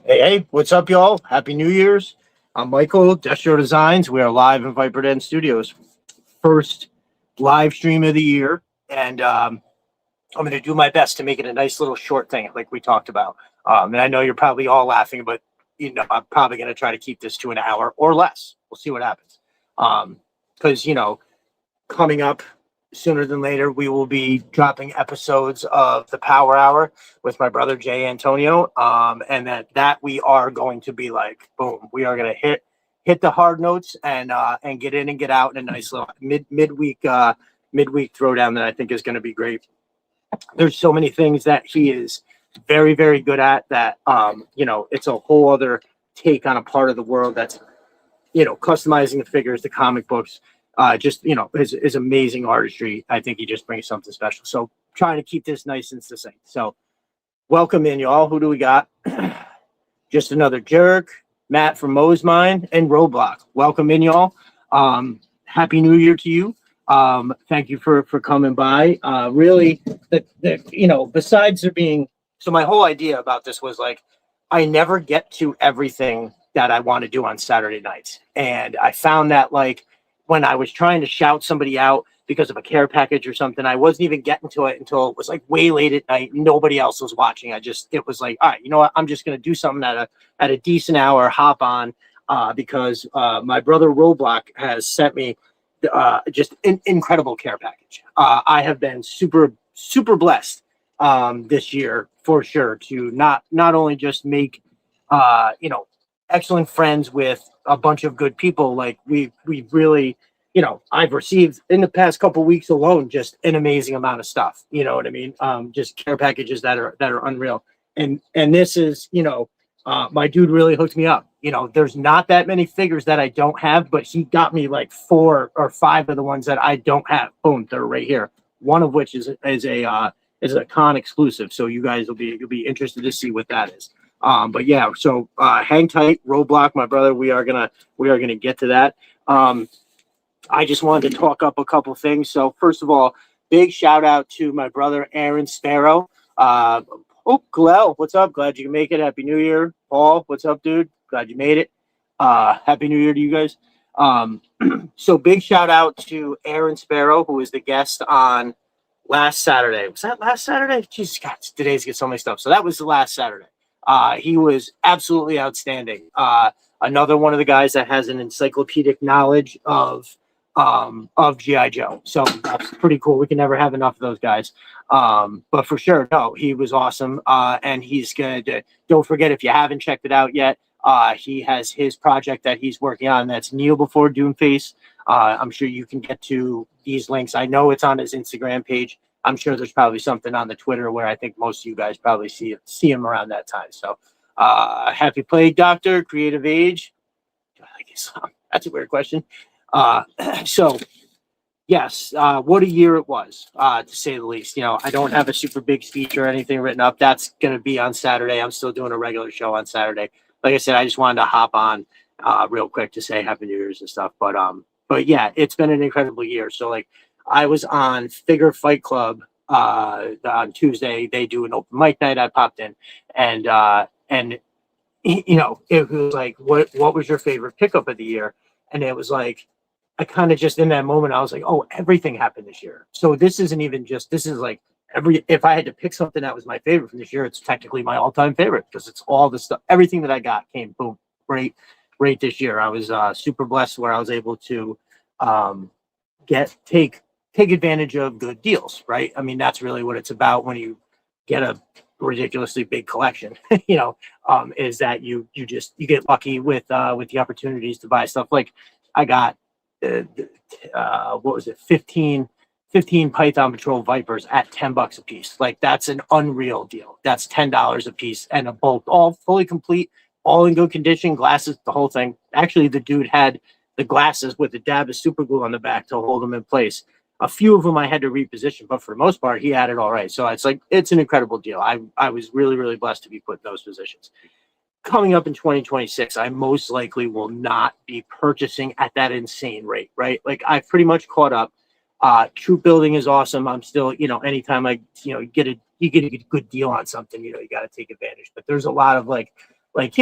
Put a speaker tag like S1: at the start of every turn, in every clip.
S1: Hey, what's up, y'all? Happy New Year's. I'm Michael, Destro Designs. We are live in Viper Den Studios. First live stream of the year. And I'm going to do my best to make it a nice little short thing, like we talked about. And I know you're probably all laughing, but I'm probably going to try to keep this to an hour or less. We'll see what happens. Because, coming up sooner than later, we will be dropping episodes of the Power Hour with my brother Jay Antonio. And that we are going to be like, boom, we are going to hit the hard notes and get in and get out in a nice little midweek throwdown that I think is going to be great. There's so many things that he is very, very good at that, it's a whole other take on a part of the world that's, customizing the figures, the comic books, his amazing artistry. I think he just brings something special. So trying to keep this nice and succinct. So welcome in, y'all. Who do we got? Just another jerk, Matt from Moe's Mine, and Roblox. Welcome in, y'all. Happy New Year to you. Thank you for coming by. Really, besides there being, so my whole idea about this was like, I never get to everything that I want to do on Saturday nights. And I found that like when I was trying to shout somebody out because of a care package or something, I wasn't even getting to it until it was like way late at night. Nobody else was watching. It was like, all right, you know what? I'm just going to do something at a decent hour, hop on, because my brother Roblox has sent me just an incredible care package. I have been super, super blessed this year for sure to not only just make, excellent friends with a bunch of good people. Like we really, I've received in the past couple weeks alone just an amazing amount of stuff. You know what I mean? Just care packages that are unreal. And this is, my dude really hooked me up. There's not that many figures that I don't have, but he got me like 4 or 5 of the ones that I don't have. Boom, they're right here. One of which is a con exclusive. So you guys you'll be interested to see what that is. But yeah, so hang tight, Roblox, my brother. We are gonna get to that. I just wanted to talk up a couple things. So first of all, big shout out to my brother Aaron Sparrow. Galel, what's up? Glad you can make it. Happy New Year. Paul, what's up, dude? Glad you made it. Happy New Year to you guys. So big shout out to Aaron Sparrow, who was the guest on last Saturday. Was that last Saturday? Jesus God, today's get so many stuff. So that was the last Saturday. He was absolutely outstanding. Another one of the guys that has an encyclopedic knowledge of G.I. Joe. So that's pretty cool. We can never have enough of those guys. But for sure, no, he was awesome. And he's going to, don't forget, if you haven't checked it out yet, he has his project that he's working on. That's Kneel Before Doomface. I'm sure you can get to these links. I know it's on his Instagram page. I'm sure there's probably something on the Twitter where I think most of you guys probably see him around that time. So, Happy Plague Doctor, Creative Age. I guess that's a weird question. So, yes, what a year it was, to say the least. I don't have a super big speech or anything written up. That's going to be on Saturday. I'm still doing a regular show on Saturday. Like I said, I just wanted to hop on real quick to say Happy New Year's and stuff. But yeah, it's been an incredible year. So like, I was on Figure Fight Club on Tuesday. They do an open mic night. I popped in, and it was like, what was your favorite pickup of the year? And it was like, I kind of just in that moment, I was like, oh, everything happened this year. So this isn't even just, this is like if I had to pick something that was my favorite from this year, it's technically my all-time favorite because it's all the stuff, everything that I got came boom, great this year. I was super blessed where I was able to take advantage of good deals, right? I mean, that's really what it's about when you get a ridiculously big collection, is that you get lucky with the opportunities to buy stuff. Like I got what was it, 15 Python Patrol Vipers at $10 a piece. Like that's an unreal deal. That's $10 a piece and a bolt, all fully complete, all in good condition, glasses, the whole thing. Actually, the dude had the glasses with the dab of super glue on the back to hold them in place. A few of them I had to reposition, but for the most part, he had it all right. So it's like, it's an incredible deal. I was really, really blessed to be put in those positions. Coming up in 2026, I most likely will not be purchasing at that insane rate, right? Like I've pretty much caught up. Troop building is awesome. I'm still, anytime I, you get a good deal on something, you got to take advantage. But there's a lot of like like,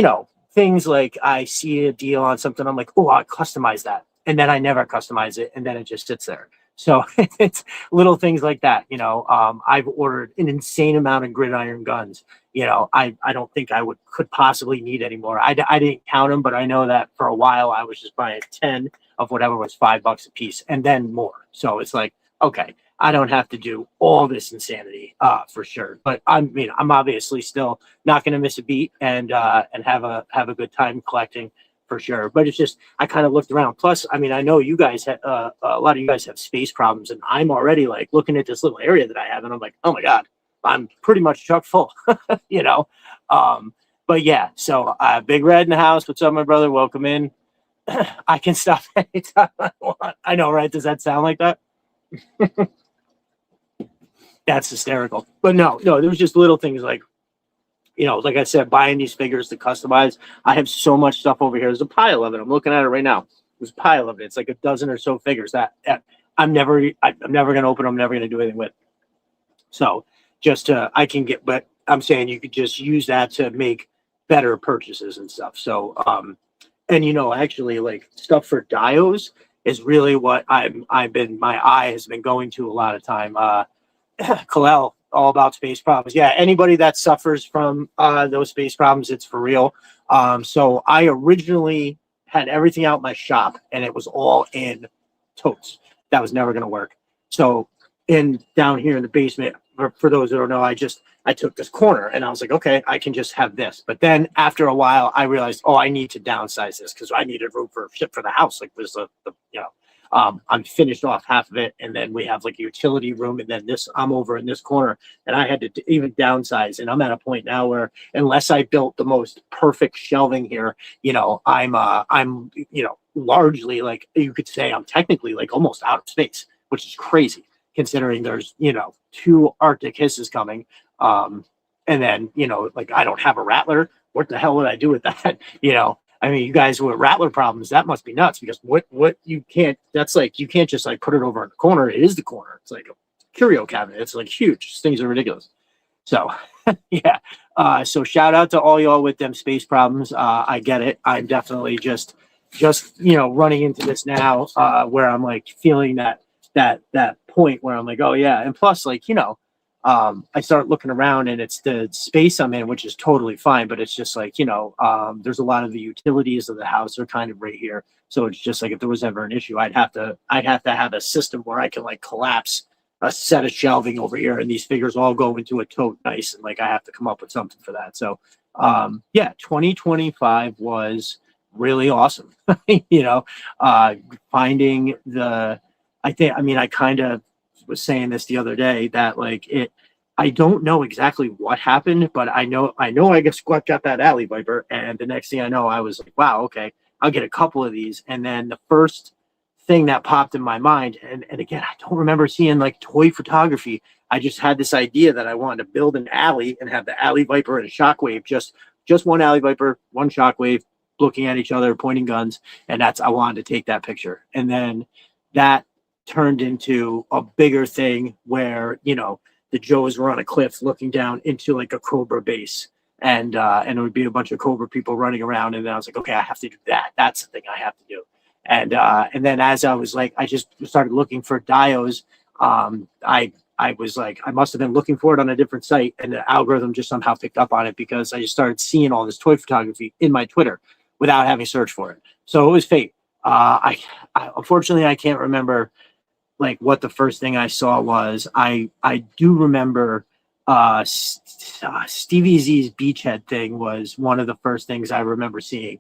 S1: things like I see a deal on something, I'm like, oh, I'll customize that. And then I never customize it. And then it just sits there. So it's little things like that. I've ordered an insane amount of gridiron guns. I don't think I could possibly need anymore. I didn't count them, but I know that for a while I was just buying 10 of whatever was $5 a piece and then more. So it's like, okay, I don't have to do all this insanity for sure. But I'm obviously still not going to miss a beat and have a good time collecting for sure. But it's just I kind of looked around. Plus, I know you guys a lot of you guys have space problems, and I'm already like looking at this little area that I have, and I'm like, oh my god, I'm pretty much chock full, you know. But yeah, so Big Red in the house. What's up, my brother? Welcome in. I can stop anytime I want. I know, right? Does that sound like that? That's hysterical. But no, there was just little things like, like I said, buying these figures to customize. I have so much stuff over here. There's a pile of it. I'm looking at it right now. There's a pile of it. It's like a dozen or so figures that I'm never going to open. I'm never going to do anything with. So I can get, but I'm saying you could just use that to make better purchases and stuff. So, and actually like stuff for dios is really what my eye has been going to a lot of time. Kalel, all about space problems. Yeah, anybody that suffers from those space problems, it's for real. So I originally had everything out in my shop, and it was all in totes. That was never going to work. So down here in the basement, for those that don't know, I took this corner, and I was like, okay, I can just have this. But then after a while, I realized, oh, I need to downsize this because I needed room for shit for the house. Like there's I'm finished off half of it, and then we have like a utility room, and then I'm over in this corner, and I had to even downsize. And I'm at a point now where unless I built the most perfect shelving here, I'm largely, like, you could say I'm technically like almost out of space, which is crazy considering there's 2 Arctic hisses coming, and then like I don't have a rattler. What the hell would I do with that? You guys with rattler problems, that must be nuts because what you can't, that's like, you can't just like put it over in the corner. It is the corner. It's like a curio cabinet. It's like huge. These things are ridiculous. So yeah. So shout out to all y'all with them space problems. I get it. I'm definitely just running into this now, where I'm like feeling that point where I'm like, oh yeah. And plus, like, I start looking around and it's the space I'm in, which is totally fine, but it's just like, there's a lot of the utilities of the house are kind of right here. So it's just like, if there was ever an issue, I'd have to have a system where I can like collapse a set of shelving over here and these figures all go into a tote nice. And like, I have to come up with something for that. So, yeah, 2025 was really awesome. Finding I kind of was saying this the other day that like I don't know exactly what happened, but I know I guess Squat got that alley viper, and the next thing I know, I was like, wow, okay, I'll get a couple of these. And then the first thing that popped in my mind, and again, I don't remember seeing like toy photography. I just had this idea that I wanted to build an alley and have the alley viper and a shockwave, just one alley viper, one shockwave, looking at each other, pointing guns, and I wanted to take that picture. And then that turned into a bigger thing where the Joes were on a cliff looking down into like a Cobra base, and it would be a bunch of Cobra people running around, and then I was like, okay, I have to do that. That's the thing I have to do. And then as I was like, I just started looking for dios. I was like, I must have been looking for it on a different site, and the algorithm just somehow picked up on it because I just started seeing all this toy photography in my Twitter without having searched for it. So it was fate. I unfortunately I can't remember like what the first thing I saw was. I do remember Stevie Z's beachhead thing was one of the first things I remember seeing.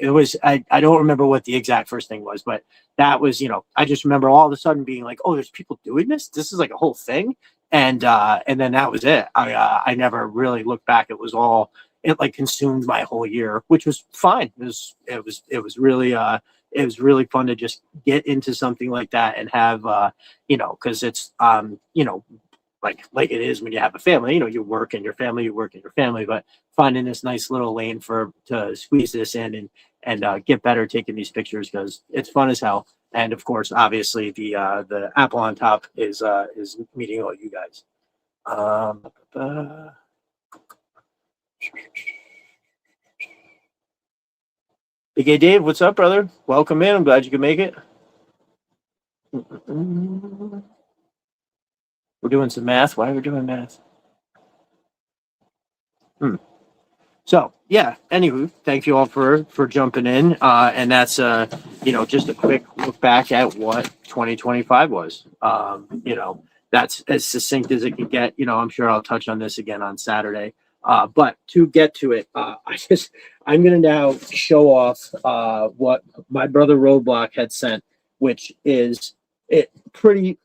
S1: It was I don't remember what the exact first thing was, but that was I just remember all of a sudden being like, oh, there's people doing this. This is like a whole thing, and then that was it. I never really looked back. It like consumed my whole year, which was fine. It was really fun to just get into something like that and have because it's like it is when you have a family. You work in your family, but finding this nice little lane to squeeze this in and get better taking these pictures because it's fun as hell. And of course, obviously the apple on top is meeting all you guys. Big A Dave, what's up, brother? Welcome in. I'm glad you could make it. We're doing some math. Why are we doing math? So yeah. Anywho, thank you all for jumping in. And that's just a quick look back at what 2025 was. That's as succinct as it can get. I'm sure I'll touch on this again on Saturday. But to get to it, I'm gonna now show off what my brother Roadblock had sent, which is it pretty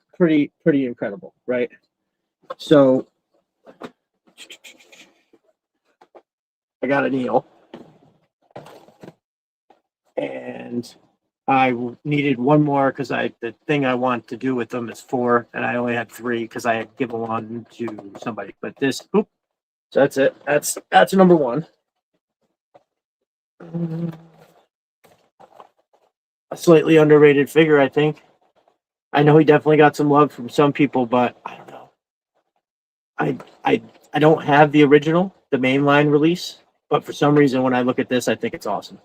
S1: incredible, right? So I got an eel, and I needed one more because the thing I want to do with them is 4, and I only had 3 because I had given one to somebody. But this, so that's it. That's number 1. A slightly underrated figure, I think. I know he definitely got some love from some people, but I don't know. I don't have the original, the mainline release, but for some reason when I look at this, I think it's awesome.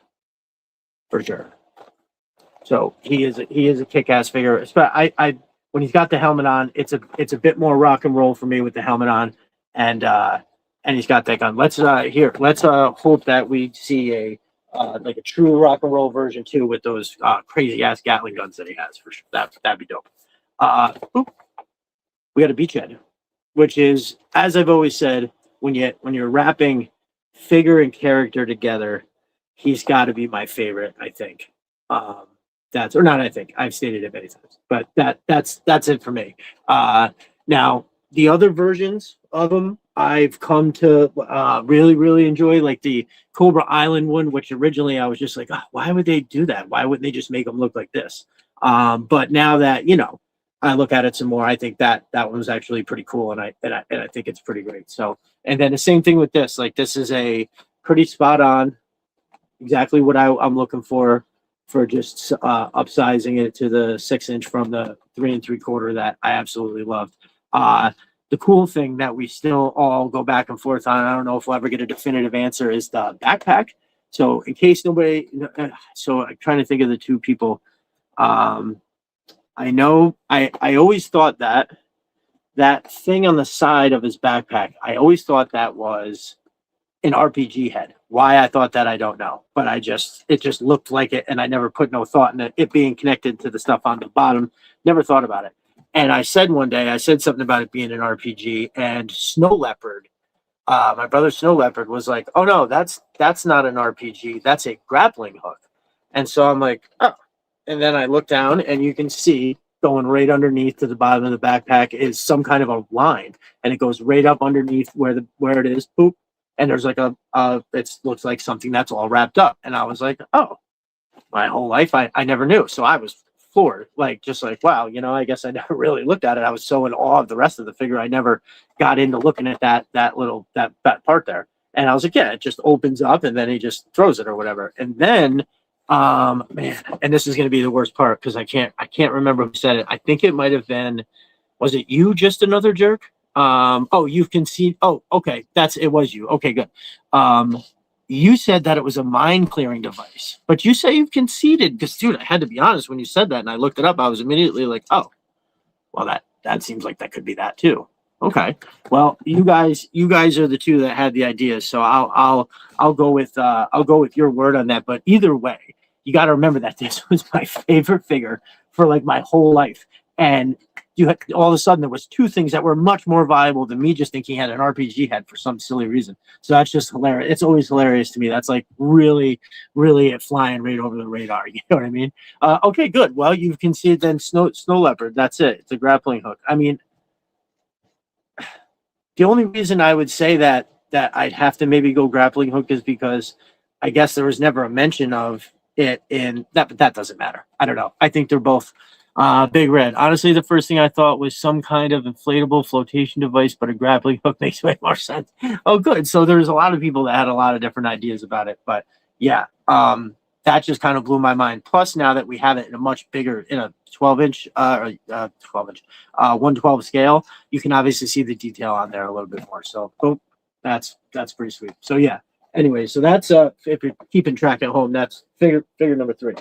S1: For sure. So he is a kick-ass figure. I when he's got the helmet on, it's a bit more rock and roll for me with the helmet on, and he's got that gun. Let's hope that we see a like a true rock and roll version too with those crazy ass Gatling guns that he has for sure. That'd be dope. We got a beachhead, which is, as I've always said, when you're wrapping figure and character together, he's got to be my favorite. I think. That's, or not, I think I've stated it many times, but that's it for me. Now the other versions of them I've come to really enjoy, like the Cobra Island one, which originally I was just like, oh, why would they do that? Why wouldn't they just make them look like this? But now that I look at it some more, I think that one was actually pretty cool, and I think it's pretty great. So, and then the same thing with this, like this is a pretty spot on, exactly what I'm looking for just upsizing it to the 6-inch from the 3 3/4 that I absolutely loved. The cool thing that we still all go back and forth on, I don't know if we'll ever get a definitive answer, is the backpack. So in case nobody, so I'm trying to think of the two people. I know I always thought that thing on the side of his backpack, I always thought that was an RPG head. Why I thought that, I don't know, but it just looked like it, and I never put no thought in it being connected to the stuff on the bottom. Never thought about it. And I said one day, I said something about it being an RPG, and Snow Leopard, my brother Snow Leopard, was like, "Oh no, that's not an RPG. That's a grappling hook." And so I'm like, "Oh." And then I look down, and you can see going right underneath to the bottom of the backpack is some kind of a line, and it goes right up underneath where it is. Boop. And there's like it looks like something that's all wrapped up. And I was like, oh, my whole life I never knew. So I was floored, like, just like, wow, I guess I never really looked at it. I was so in awe of the rest of the figure, I never got into looking at that part there. And I was like, yeah, it just opens up and then he just throws it or whatever. And then man, and this is gonna be the worst part because I can't remember who said it. I think it might have been, was it you, just another jerk? Oh, you've conceded. Oh, okay. It was you. Okay, good. You said that it was a mind clearing device, but you say you've conceded because, dude, I had to be honest when you said that, and I looked it up. I was immediately like, oh, well, that seems like that could be that too. Okay. Well, you guys are the two that had the ideas, so I'll go with your word on that. But either way, you got to remember that this was my favorite figure for like my whole life, and all of a sudden there was two things that were much more valuable than me just thinking he had an RPG head for some silly reason. So that's just hilarious. It's always hilarious to me. That's like really it flying right over the radar. You know what I mean? Okay, good. Well, you've conceded then Snow Leopard. That's it. It's a grappling hook. I mean, the only reason I would say that I'd have to maybe go grappling hook is because I guess there was never a mention of it in that, but that doesn't matter. I don't know. I think they're both Big Red. Honestly, the first thing I thought was some kind of inflatable flotation device, but a grappling hook makes way more sense. Oh, good. So there's a lot of people that had a lot of different ideas about it, but yeah, that just kind of blew my mind. Plus, now that we have it in a much bigger, in a 12-inch, 112 scale, you can obviously see the detail on there a little bit more. So, that's pretty sweet. So yeah, anyway, so that's if you're keeping track at home, that's figure number 3.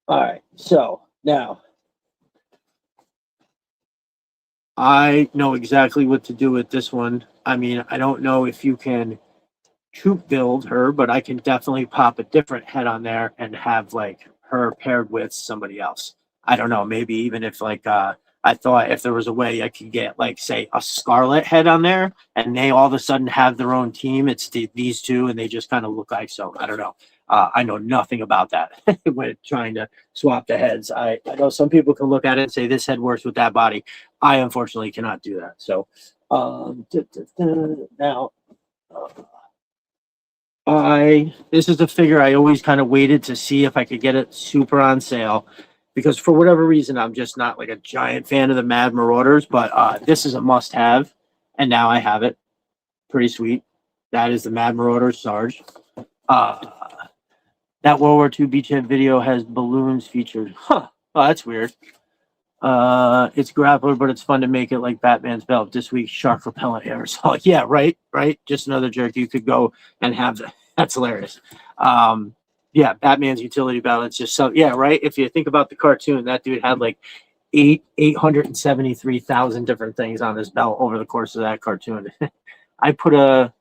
S1: All right, so now I know exactly what to do with this one. I mean, I don't know if you can troop build her, but I can definitely pop a different head on there and have like her paired with somebody else. I don't know, maybe even if like I thought if there was a way I could get like say a Scarlet head on there and they all of a sudden have their own team. It's these two and they just kind of look like so. I don't know. I know nothing about that when trying to swap the heads. I know some people can look at it and say this head works with that body. I unfortunately cannot do that. So now this is a figure I always kind of waited to see if I could get it super on sale because for whatever reason I'm just not like a giant fan of the Mad Marauders, but this is a must have and now I have it. Pretty sweet. That is the Mad Marauders Sarge. That World War II beachhead video has balloons featured. Huh. Oh, that's weird. It's grappler, but it's fun to make it like Batman's belt. This week, shark repellent aerosol. Yeah, right. Just another jerk. You could go and have that. That's hilarious. Yeah, Batman's utility belt. It's just so yeah, right. If you think about the cartoon, that dude had like 873,000 different things on his belt over the course of that cartoon. I put a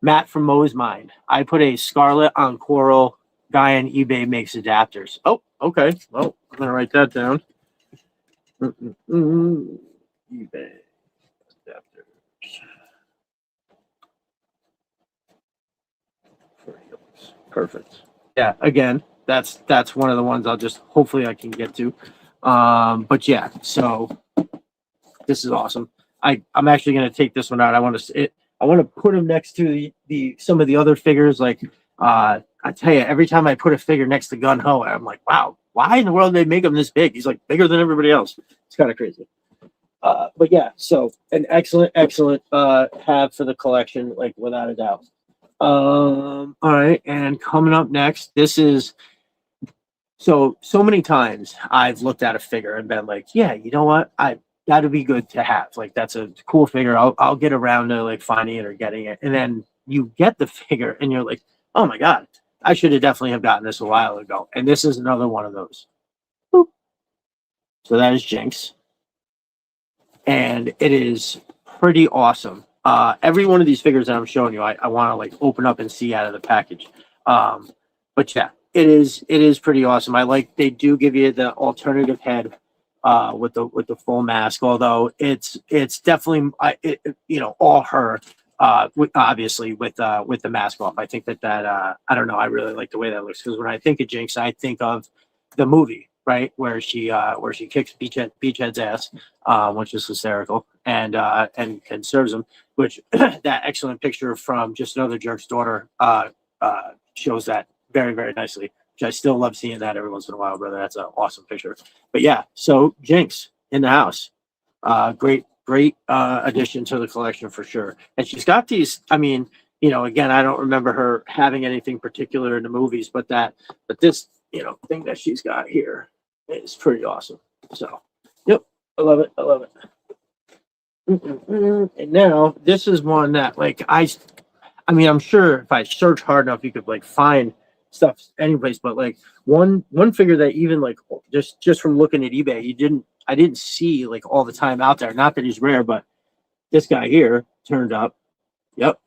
S1: Matt from Moe's Mind. I put a Scarlet on Coral. Guy on eBay makes adapters. Oh, okay. Well, I'm gonna write that down. eBay adapters. Perfect. Yeah, again, that's one of the ones I'll just hopefully I can get to. But yeah, so this is awesome. I'm actually gonna take this one out. I want to put him next to the some of the other figures like I tell you, every time I put a figure next to Gun Ho, I'm like, wow, why in the world did they make him this big? He's like bigger than everybody else. It's kind of crazy. But yeah, so an excellent have for the collection, like without a doubt. All right, and coming up next, this is so many times I've looked at a figure and been like, yeah, you know what, that'd be good to have. Like that's a cool figure. I'll get around to like finding it or getting it, and then you get the figure and you're like, oh my god, I should have definitely have gotten this a while ago. And this is another one of those. Boop. So that is Jinx. And it is pretty awesome. Every one of these figures that I'm showing you, I want to like open up and see out of the package. But yeah, it is pretty awesome. I like they do give you the alternative head with the full mask, although it's definitely all her. Obviously with the mask off. I think that I don't know. I really like the way that looks because when I think of Jinx, I think of the movie, right, where she kicks Beachhead's ass, which is hysterical, and serves him. Which that excellent picture from Just Another Jerk's Daughter shows that very very nicely. Which I still love seeing that every once in a while, brother. That's an awesome picture. But yeah, so Jinx in the house, great addition to the collection for sure. And she's got these, I mean, again, I don't remember her having anything particular in the movies, but this, thing that she's got here is pretty awesome. So, yep, I love it. And now this is one that like, I mean, I'm sure if I search hard enough, you could like find stuff anyplace, but like one figure that even like, just from looking at eBay, I didn't see like all the time out there. Not that he's rare, but this guy here turned up. Yep.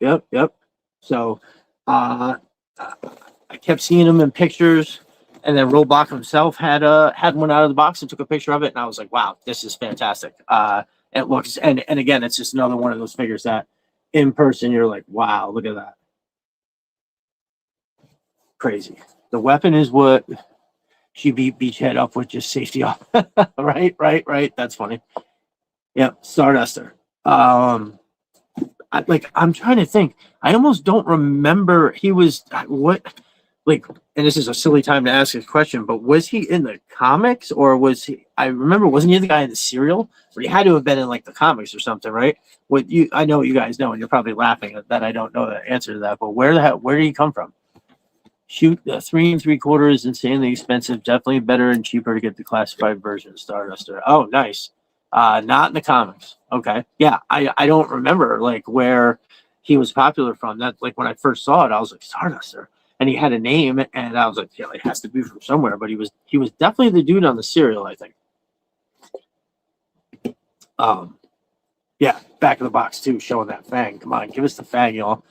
S1: So I kept seeing him in pictures, and then Roblox himself had one out of the box and took a picture of it, and I was like, wow, this is fantastic. It looks and again, it's just another one of those figures that in person you're like, wow, look at that. Crazy. The weapon is what she beat Beachhead up with, just safety off. right. That's funny. Yep, Starduster. I'm trying to think. I almost don't remember he was what like, and this is a silly time to ask this question, but was he in the comics or was he? I remember, wasn't he the guy in the serial? But he had to have been in like the comics or something, right? I know you guys know, and you're probably laughing that I don't know the answer to that. But where did he come from? Shoot, the 3 3/4 is insanely expensive. Definitely better and cheaper to get the classified version of Starduster. Oh, nice. Not in the comics. Okay. Yeah, I don't remember like where he was popular from. That like when I first saw it, I was like Starduster, and he had a name, and I was like, yeah, it has to be from somewhere. But he was definitely the dude on the cereal, I think. Yeah, back of the box too, showing that fang. Come on, give us the fang, y'all.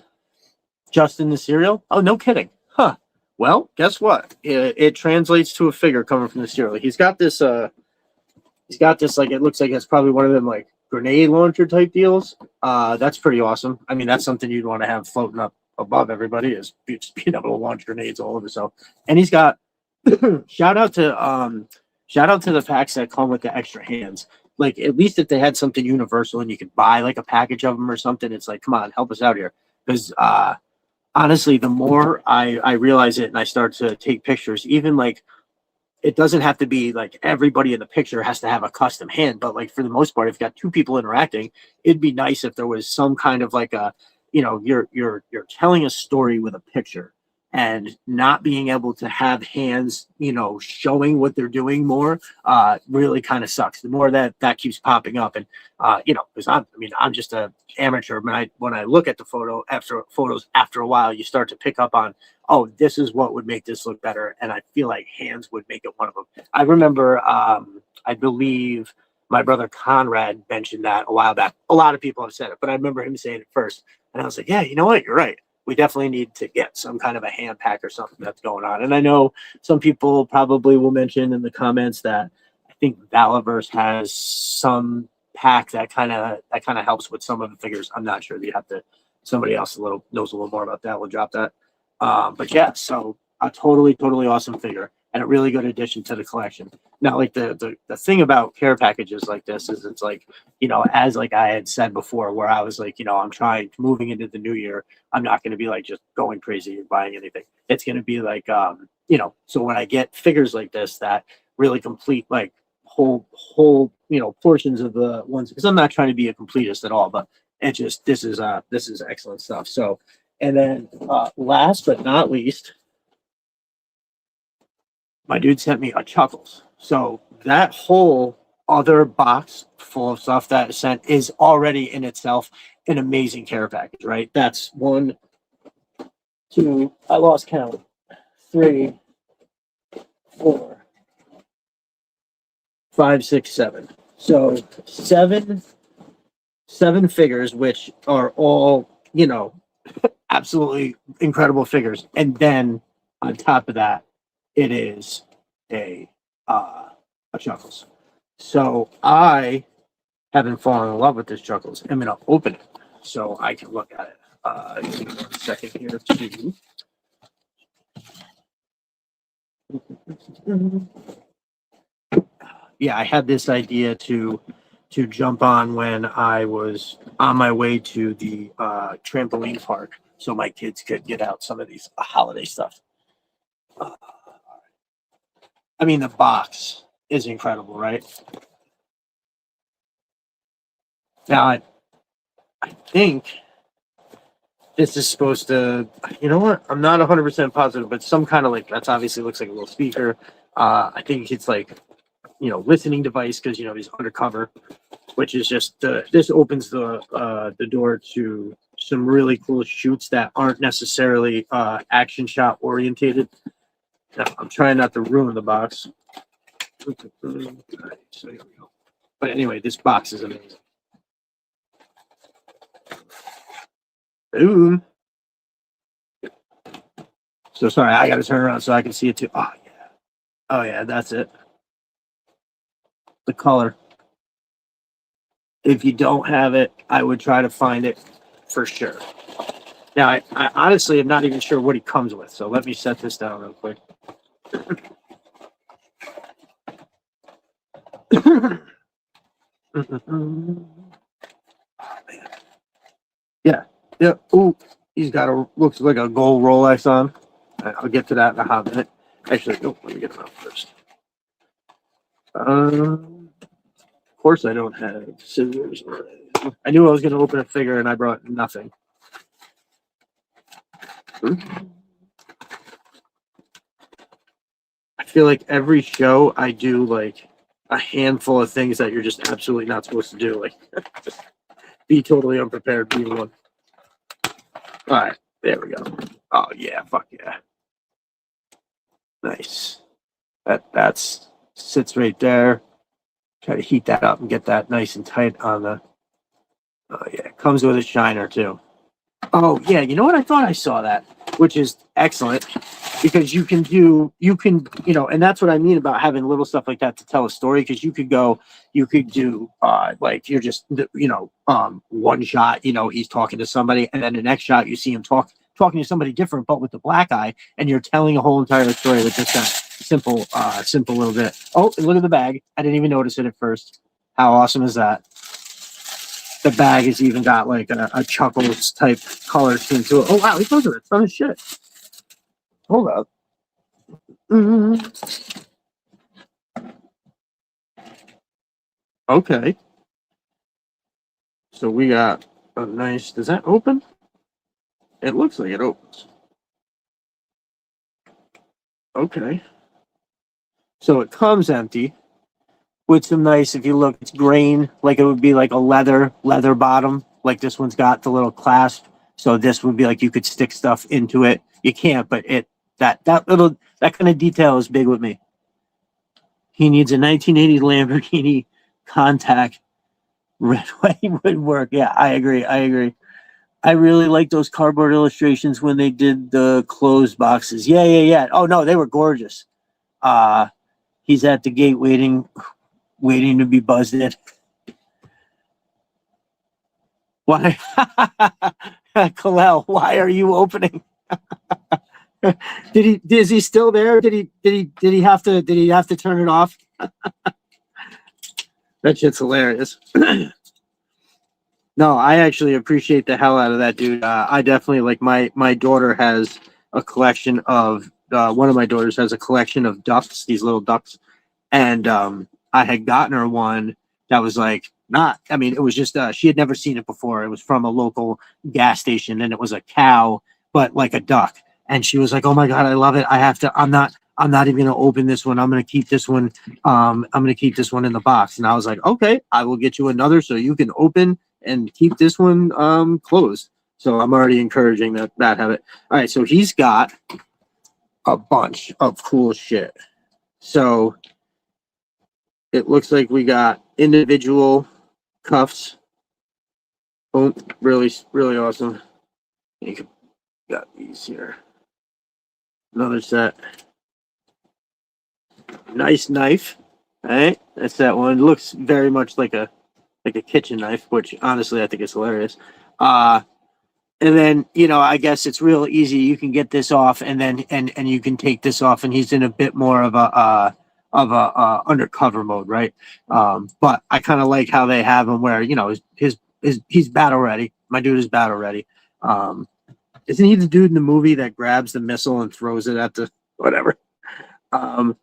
S1: Justin the cereal? Oh, no kidding. Huh. Well, guess what? It translates to a figure coming from the cereal. He's got this like it looks like it's probably one of them like grenade launcher type deals. That's pretty awesome. I mean, that's something you'd want to have floating up above everybody is just being able to launch grenades all over. So, and he's got shout out to the packs that come with the extra hands. Like at least if they had something universal and you could buy like a package of them or something, it's like, come on, help us out here. Because honestly, the more I realize it and I start to take pictures, even like it doesn't have to be like everybody in the picture has to have a custom hand, but like for the most part, if you got two people interacting, it'd be nice if there was some kind of like a, you're telling a story with a picture and not being able to have hands, showing what they're doing more, really kind of sucks. The more that keeps popping up, and because I'm just a amateur. When I look at the photos after a while, you start to pick up on, oh, this is what would make this look better, and I feel like hands would make it one of them. I remember, I believe my brother Conrad mentioned that a while back. A lot of people have said it, but I remember him saying it first, and I was like, yeah, you know what, you're right. We definitely need to get some kind of a hand pack or something that's going on. And I know some people probably will mention in the comments that I think Valaverse has some pack that kind of helps with some of the figures. I'm not sure. You have to somebody else knows a little more about that. We'll drop that. But yeah, so a totally awesome figure and a really good addition to the collection. Now, like the thing about care packages like this is it's like, as like I had said before, where I was like, I'm moving into the new year, I'm not going to be like just going crazy and buying anything. It's going to be like, so when I get figures like this that really complete like whole, portions of the ones, because I'm not trying to be a completist at all, but it just, this is excellent stuff. So, and then last but not least, my dude sent me a Chuckles. So that whole other box full of stuff that is sent is already in itself an amazing care package, right? That's 1, 2, I lost count, 3, 4, 5, 6, 7. So seven figures, which are all, absolutely incredible figures. And then on top of that, it is a Chuckles. So I haven't fallen in love with this Chuckles. I'm gonna open it so I can look at it. Give me 1 second here too. Yeah, I had this idea to jump on when I was on my way to the trampoline park, so my kids could get out some of these holiday stuff. I mean, the box is incredible, right? Now, I think this is supposed to, you know what? I'm not 100% positive, but some kind of like, that's obviously looks like a little speaker. I think it's like, listening device because, he's undercover, which is just, this opens the door to some really cool shoots that aren't necessarily action shot orientated. Now, I'm trying not to ruin the box. So here we go. But anyway, this box is amazing. Boom. So sorry, I got to turn around so I can see it too. Oh yeah. Oh yeah, that's it. The color. If you don't have it, I would try to find it for sure. Now, I honestly am not even sure what he comes with. So let me set this down real quick. Oh, man. Yeah. Ooh, he's got looks like a gold Rolex on. I'll get to that in a hot minute. Actually, let me get him out first. Of course, I don't have scissors. I knew I was going to open a figure, and I brought nothing. I feel like every show I do like a handful of things that you're just absolutely not supposed to do. Like be totally unprepared, being one. All right, there we go. Oh yeah, fuck yeah, nice. That's sits right there. Try to heat that up and get that nice and tight on the. Oh yeah, it comes with a shiner too. Oh yeah, you know what? I thought I saw that, which is excellent because and that's what I mean about having little stuff like that to tell a story. Because you could do like you're just one shot, he's talking to somebody, and then the next shot you see him talking to somebody different, but with the black eye, and you're telling a whole entire story with just that simple little bit. Oh, and look at the bag! I didn't even notice it at first. How awesome is that? The bag has even got like a Chuckles type color scheme to it. Oh wow, he goes with a ton of shit. Hold up. Mm-hmm. Okay. So we got a nice. Does that open? It looks like it opens. Okay. So it comes empty with some nice. If you look, it's grain like it would be like a leather bottom. Like this one's got the little clasp. So this would be like you could stick stuff into it. You can't, but that kind of detail is big with me. He needs a 1980 Lamborghini Contact. Red White would work. Yeah, I agree. I really like those cardboard illustrations when they did the closed boxes. Yeah. Oh no, they were gorgeous. Uh he's at the gate waiting to be buzzed in. Why Kalel, why are you opening? Is he still there? Did he have to turn it off? That shit's hilarious. No, I actually appreciate the hell out of that, dude. I definitely like my daughter has a collection of one of my daughters has a collection of ducks, these little ducks, and I had gotten her one that was like not. I mean, it was just she had never seen it before. It was from a local gas station, and it was a cow, but like a duck. And she was like, "Oh my god, I love it! I have to. I'm not even gonna open this one. I'm gonna keep this one. I'm gonna keep this one in the box." And I was like, "Okay, I will get you another so you can open and keep this one closed." So I'm already encouraging that habit. All right, so he's got a bunch of cool shit. So it looks like we got individual cuffs. Oh, really awesome. You got these here. Another set. Nice knife. All right, that's that one. Looks very much like a kitchen knife, which honestly I think is hilarious. Uh and then I guess it's real easy. You can get this off, and then and you can take this off, and he's in a bit more of a undercover mode, right? But I kind of like how they have him where he's battle ready. My dude is battle ready. Um, isn't he the dude in the movie that grabs the missile and throws it at the whatever?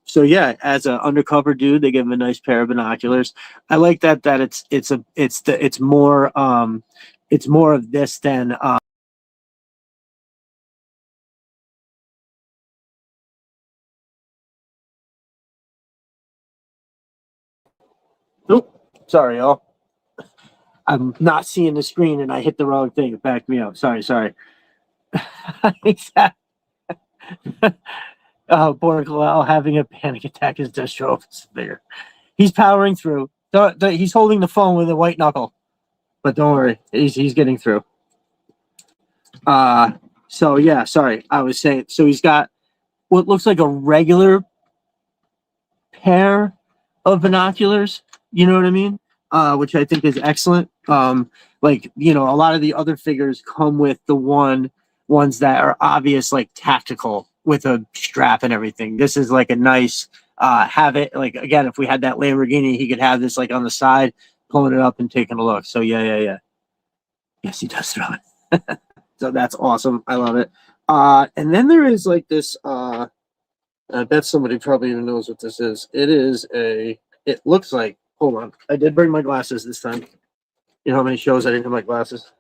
S1: So yeah, as an undercover dude, they give him a nice pair of binoculars. I like that it's more of this than Nope. Sorry, y'all. I'm not seeing the screen and I hit the wrong thing. It backed me up. Sorry. Poor Kalal having a panic attack as Destro opens there. He's powering through. He's holding the phone with a white knuckle. But don't worry, he's getting through. So yeah, sorry. I was saying, so he's got what looks like a regular pair of binoculars. You know what I mean? Which I think is excellent. A lot of the other figures come with the ones that are obvious, like tactical with a strap and everything. This is like a nice have it like again. If we had that Lamborghini, he could have this like on the side, pulling it up and taking a look. So yeah. Yes, he does throw it. So that's awesome. I love it. And then there is like this. I bet somebody probably even knows what this is. It looks like, hold on. I did bring my glasses this time. You know how many shows I didn't have my glasses?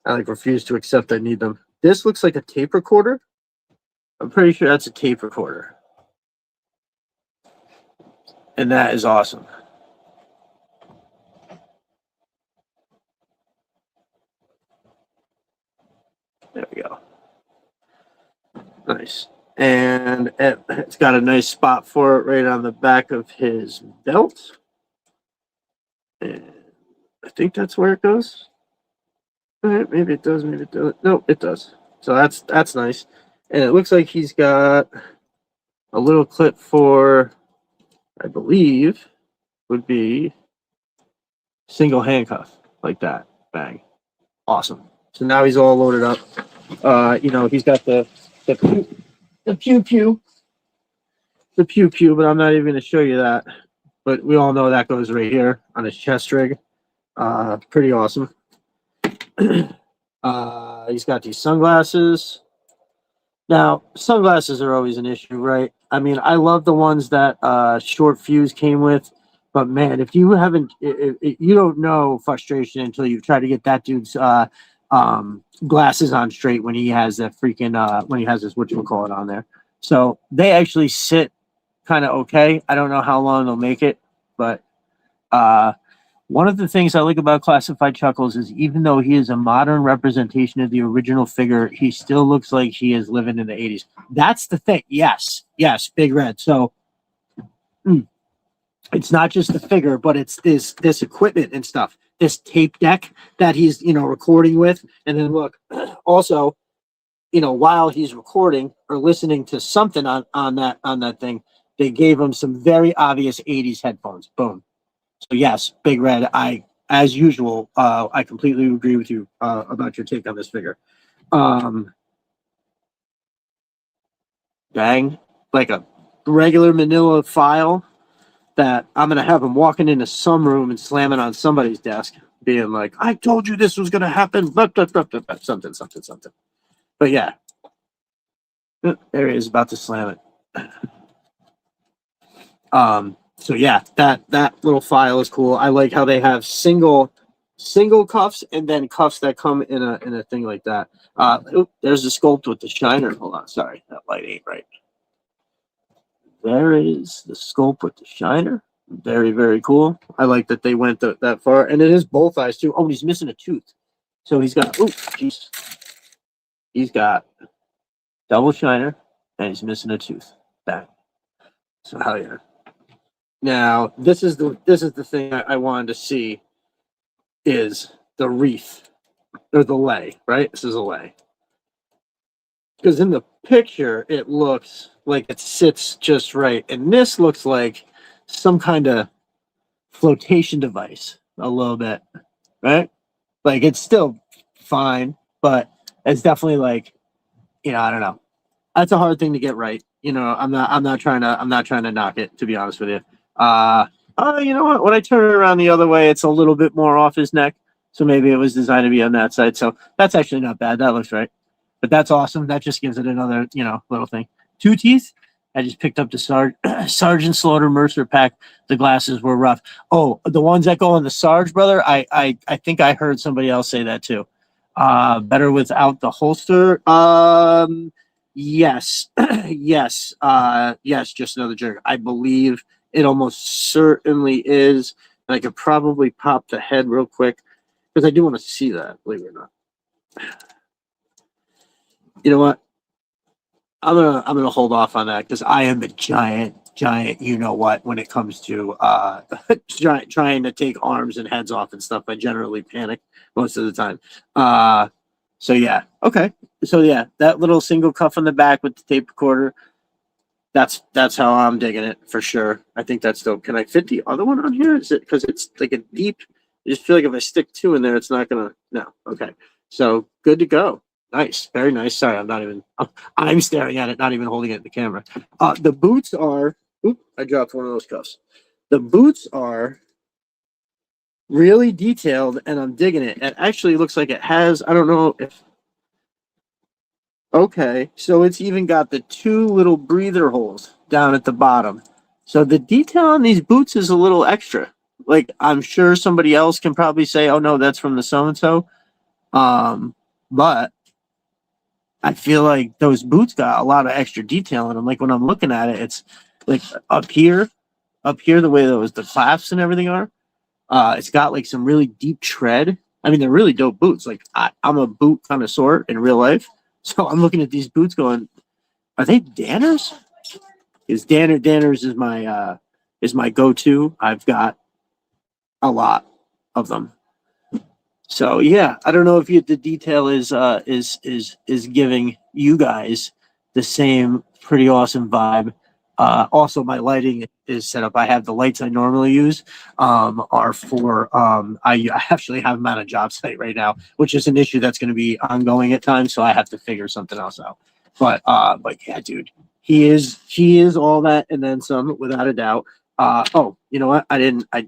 S1: I like refuse to accept I need them. This looks like a tape recorder. I'm pretty sure that's a tape recorder. And that is awesome. There we go. Nice. And it's got a nice spot for it right on the back of his belt. And I think that's where it goes. All right, maybe it does, maybe it doesn't. No, it does. So that's nice. And it looks like he's got a little clip for, I believe, would be single handcuff like that. Bang. Awesome. So now he's all loaded up. He's got the pew pew, but I'm not even going to show you that. But we all know that goes right here on his chest rig. Pretty awesome. He's got these sunglasses. Now, sunglasses are always an issue, right? I mean, I love the ones that Short Fuse came with, but man, if you haven't, you don't know frustration until you try to get that dude's glasses on straight when he has that freaking when he has his whatchamacallit on there. So they actually sit kind of okay. I don't know how long they'll make it, but one of the things I like about Classified Chuckles is even though he is a modern representation of the original figure, he still looks like he is living in the 80s. That's the thing. Yes, Big Red. So it's not just the figure, but it's this equipment and stuff. This tape deck that he's, recording with. And then look, also, while he's recording or listening to something on that thing, they gave him some very obvious 80s headphones. Boom. So yes, Big Red, as usual, I completely agree with you about your take on this figure. Dang, like a regular manila file that I'm going to have him walking into some room and slamming on somebody's desk, being like, I told you this was going to happen, something. But yeah, there he is about to slam it. So yeah, that little file is cool. I like how they have single cuffs and then cuffs that come in a thing like that. There's the sculpt with the shiner. Hold on, sorry, that light ain't right. There is the sculpt with the shiner. Very, very cool. I like that they went that far, and it is both eyes too. Oh, and he's missing a tooth, so he's got. Oh, jeez. He's got double shiner, and he's missing a tooth. Bang. So hell yeah. Now, this is the thing I wanted to see is the wreath or the lei, right? This is a lei. Because in the picture, it looks like it sits just right. And this looks like some kind of flotation device a little bit, right? Like it's still fine, but it's definitely like, I don't know. That's a hard thing to get right. I'm not trying to knock it, to be honest with you. You know what? When I turn it around the other way, it's a little bit more off his neck. So maybe it was designed to be on that side. So that's actually not bad. That looks right. But that's awesome. That just gives it another, little thing. 2 teeth. I just picked up the Sergeant Slaughter Mercer pack. The glasses were rough. Oh, the ones that go on the Sarge, brother. I think I heard somebody else say that too. Better without the holster. Yes. Yes. Yes. Just another jerk. I believe it almost certainly is. And I could probably pop the head real quick because I do want to see that, believe it or not. You know what? I'm gonna hold off on that because I am a giant, you know what, when it comes to trying to take arms and heads off and stuff. I generally panic most of the time. So yeah, okay. So yeah, that little single cuff on the back with the tape recorder. That's how I'm digging it for sure. I think that's dope. Can I fit the other one on here? Is it because it's like a deep? I just feel like if I stick 2 in there, it's not gonna. No. Okay. So good to go. Nice, very nice. Sorry, I'm staring at it, not even holding it in the camera. The boots are. Oop! I dropped one of those cuffs. The boots are really detailed, and I'm digging it. It actually looks like it has. I don't know if. Okay, so it's even got the 2 little breather holes down at the bottom. So the detail on these boots is a little extra. Like I'm sure somebody else can probably say, "Oh no, that's from the so and so," but I feel like those boots got a lot of extra detail in them. Like when I'm looking at it, it's like up here, the way the clasps and everything are. It's got like some really deep tread I mean, they're really dope boots. Like I'm a boot connoisseur in real life, so I'm looking at these boots going, are they Danners? Because Danners is my go-to. I've got a lot of them. So yeah, I don't know if the detail is giving you guys the same pretty awesome vibe. Also, my lighting is set up. I have the lights I normally use are for I actually have them on a job site right now, which is an issue that's going to be ongoing at times. So I have to figure something else out. But yeah, dude, he is all that and then some, without a doubt. Oh, you know what? I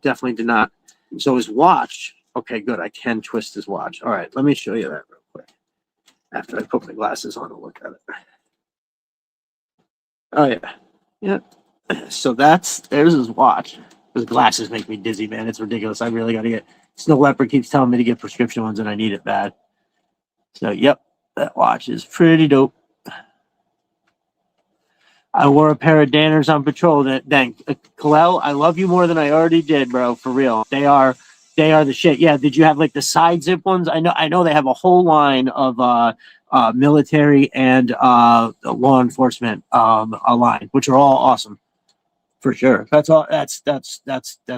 S1: definitely did not. So his watch. Okay, good. I can twist his watch. All right, let me show you that real quick. After I put my glasses on to look at it. Oh yeah, yeah. So there's his watch. His glasses make me dizzy, man. It's ridiculous. I really got to get. Snow Leopard keeps telling me to get prescription ones, and I need it bad. So yep, that watch is pretty dope. I wore a pair of Danners on patrol. Dang, Kalel, I love you more than I already did, bro. For real, they are the shit. Yeah, did you have like the side zip ones? I know they have a whole line of military and law enforcement a line, which are all awesome for sure. That's all. That's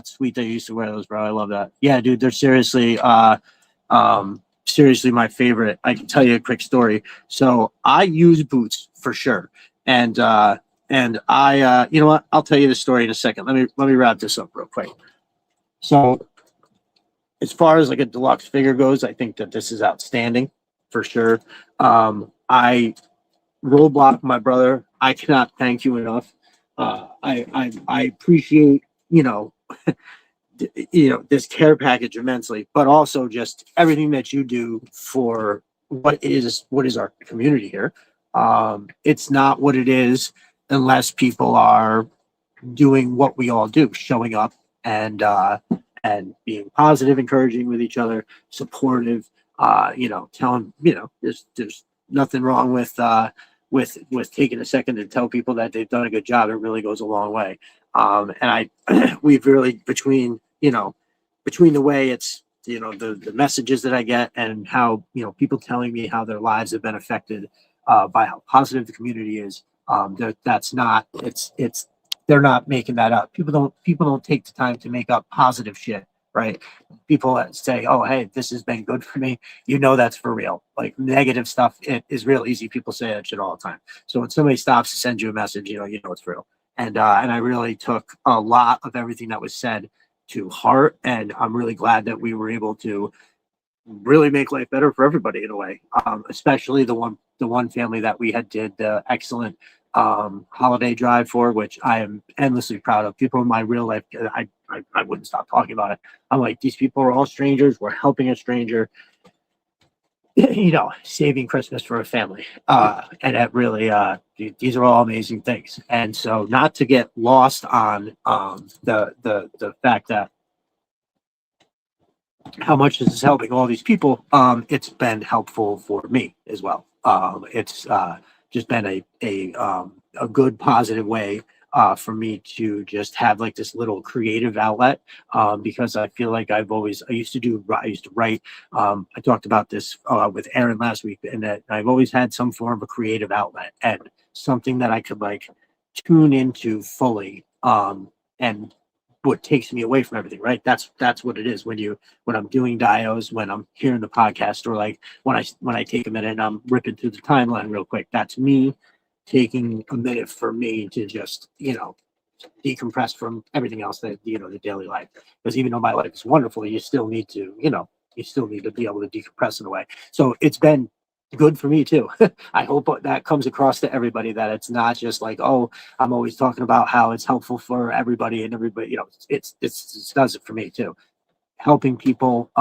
S1: sweet that you used to wear those, bro. I love that. Yeah, dude, they're seriously my favorite. I can tell you a quick story. So I use boots for sure, and I you know what? I'll tell you the story in a second. Let me wrap this up real quick. So as far as like a deluxe figure goes, I think that this is outstanding for sure. I Roadblock, my brother. I cannot thank you enough. I appreciate this care package immensely, but also just everything that you do for what is our community here. It's not what it is unless people are doing what we all do, showing up and being positive, encouraging with each other, supportive. Telling there's nothing wrong with taking a second to tell people that they've done a good job. It really goes a long way. And we've really between the way it's the messages that I get and how people telling me how their lives have been affected by how positive the community is. That's not it's they're not making that up. People don't take the time to make up positive shit, right? People that say, "Oh, hey, this has been good for me," that's for real. Like negative stuff, it is real easy. People say that shit all the time. So when somebody stops to send you a message, you know it's real. And I really took a lot of everything that was said to heart, and I'm really glad that we were able to really make life better for everybody in a way. Especially the one family that we had did the excellent holiday drive for, which I am endlessly proud of. People in my real life, I wouldn't stop talking about it. I'm like, these people are all strangers. We're helping a stranger, saving Christmas for a family. And that really, these are all amazing things. And so not to get lost on the fact that how much this is helping all these people, it's been helpful for me as well. It's just been a good positive way for me to just have like this little creative outlet, because I feel like I used to write. I talked about this with Aaron last week, and that I've always had some form of a creative outlet and something that I could like tune into fully, and what takes me away from everything, right? That's what it is when I'm doing dios, when I'm hearing the podcast, or like when I take a minute and I'm ripping through the timeline real quick. That's me taking a minute for me to just decompress from everything else that the daily life. Because even though my life is wonderful, you still need to be able to decompress in a way. So it's been good for me too. I hope that comes across to everybody, that it's not just like, oh, I'm always talking about how it's helpful for everybody, and everybody, it does it for me too. Helping people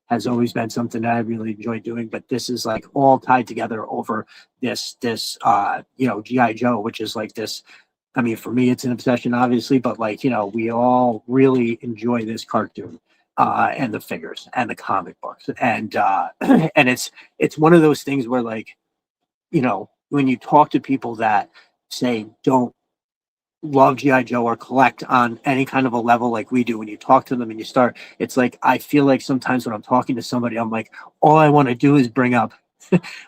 S1: has always been something that I really enjoy doing, but this is like all tied together over this GI Joe, which is like this. I mean, for me, it's an obsession, obviously, but like, we all really enjoy this cartoon, and the figures and the comic books. And, and it's one of those things where like, when you talk to people that say, don't love GI Joe or collect on any kind of a level like we do, when you talk to them and you start, it's like I feel like sometimes when I'm talking to somebody, I'm like, all I want to do is bring up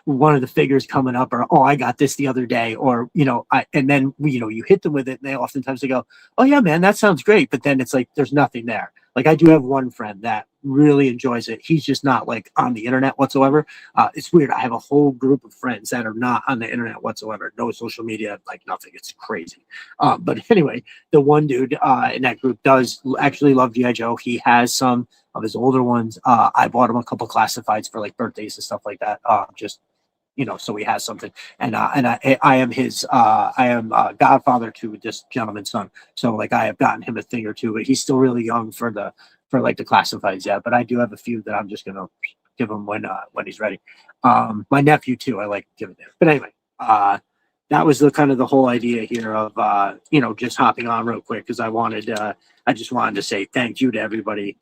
S1: one of the figures coming up, or oh, I got this the other day, or and then you hit them with it, and they oftentimes they go, oh yeah, man, that sounds great, but then it's like there's nothing there. Like I do have one friend that really enjoys it. He's just not like on the internet whatsoever. It's weird. I have a whole group of friends that are not on the internet whatsoever. No social media, like nothing. It's crazy. But anyway, the one dude in that group does actually love GI Joe. He has some of his older ones. I bought him a couple classifieds for like birthdays and stuff like that. Just so he has something. And I am his godfather to this gentleman's son. So like I have gotten him a thing or two, but he's still really young for like the classifieds. Yeah, but I do have a few that I'm just gonna give him when he's ready. My nephew too, I like giving him. But anyway, that was the kind of the whole idea here of just hopping on real quick, because I just wanted to say thank you to everybody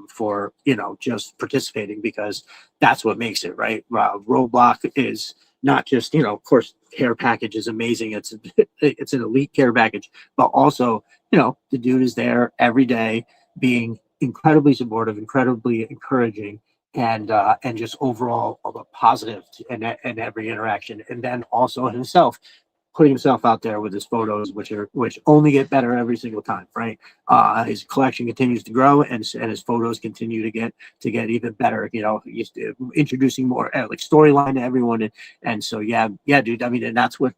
S1: for just participating, because that's what makes it right. Roadblock is not just of course, care package is amazing. It's an elite care package, but also the dude is there every day being incredibly supportive, incredibly encouraging, and just overall positive in every interaction, and then also himself putting himself out there with his photos, which only get better every single time, right? His collection continues to grow, and his photos continue to get even better. He's introducing more like storyline to everyone, and so yeah, dude. I mean, and that's what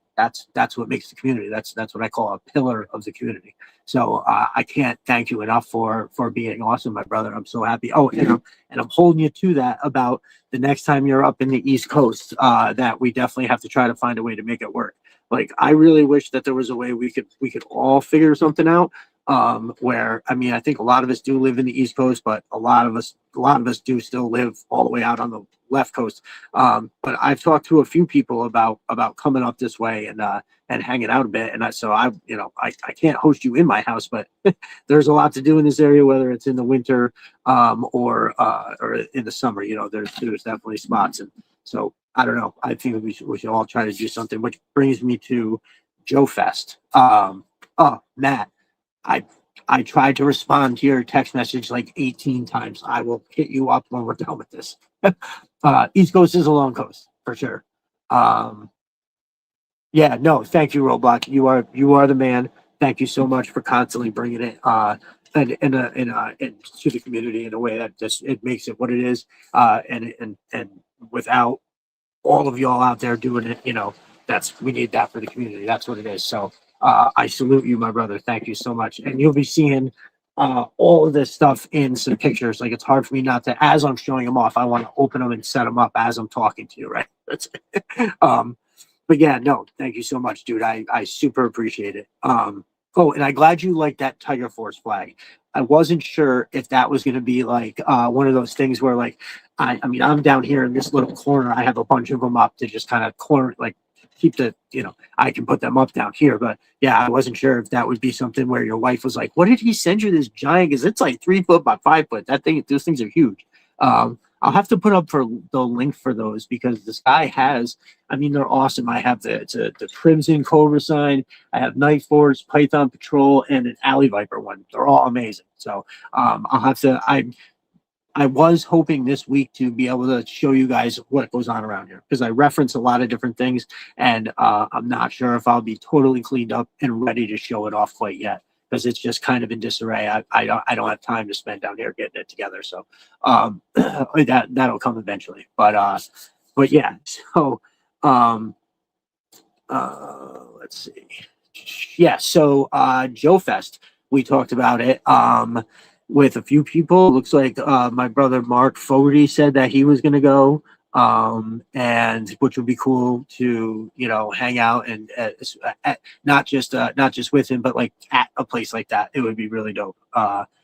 S1: makes the community. That's what I call a pillar of the community. So I can't thank you enough for being awesome, my brother. I'm so happy. Oh, and I'm holding you to that about the next time you're up in the East Coast. That we definitely have to try to find a way to make it work. Like I really wish that there was a way we could all figure something out. Where I mean, I think a lot of us do live in the East Coast, but a lot of us do still live all the way out on the left coast. But I've talked to a few people about coming up this way and hanging out a bit. And I can't host you in my house, but there's a lot to do in this area, whether it's in the winter or in the summer. There's definitely spots, and so I don't know. I think we should all try to do something, which brings me to Joe Fest. Oh, Matt, I tried to respond to your text message like 18 times. I will hit you up when we're done with this. East Coast is a long coast for sure. Yeah, no, thank you, Roblox. You are the man. Thank you so much for constantly bringing it into the community in a way that just it makes it what it is. And without all of y'all out there doing it, we need that for the community. That's what it is. So I salute you, my brother. Thank you so much. And you'll be seeing all of this stuff in some pictures. Like it's hard for me not to, as I'm showing them off, I want to open them and set them up as I'm talking to you, right? That's but yeah, no, thank you so much, dude. I super appreciate it. Oh, and I'm glad you like that Tiger Force flag. I wasn't sure if that was going to be like one of those things where like I mean, I'm down here in this little corner. I have a bunch of them up to just kind of corner, like keep the, I can put them up down here. But yeah, I wasn't sure if that would be something where your wife was like, what did he send you this giant? Because it's like 3 foot by 5 foot. Those things are huge. I'll have to put up for the link for those because this guy has, I mean, they're awesome. I have the Crimson Cobra sign. I have Night Force, Python Patrol, and an Alley Viper one. They're all amazing. So I'll have to, I was hoping this week to be able to show you guys what goes on around here because I reference a lot of different things and I'm not sure if I'll be totally cleaned up and ready to show it off quite yet because it's just kind of in disarray. I don't have time to spend down here getting it together. So that'll come eventually. But yeah, so let's see. Yeah, so Joe Fest, we talked about it. With a few people. Looks like my brother Mark Fogarty said that he was going to go, and which would be cool to hang out and not just with him, but like at a place like that. It would be really dope.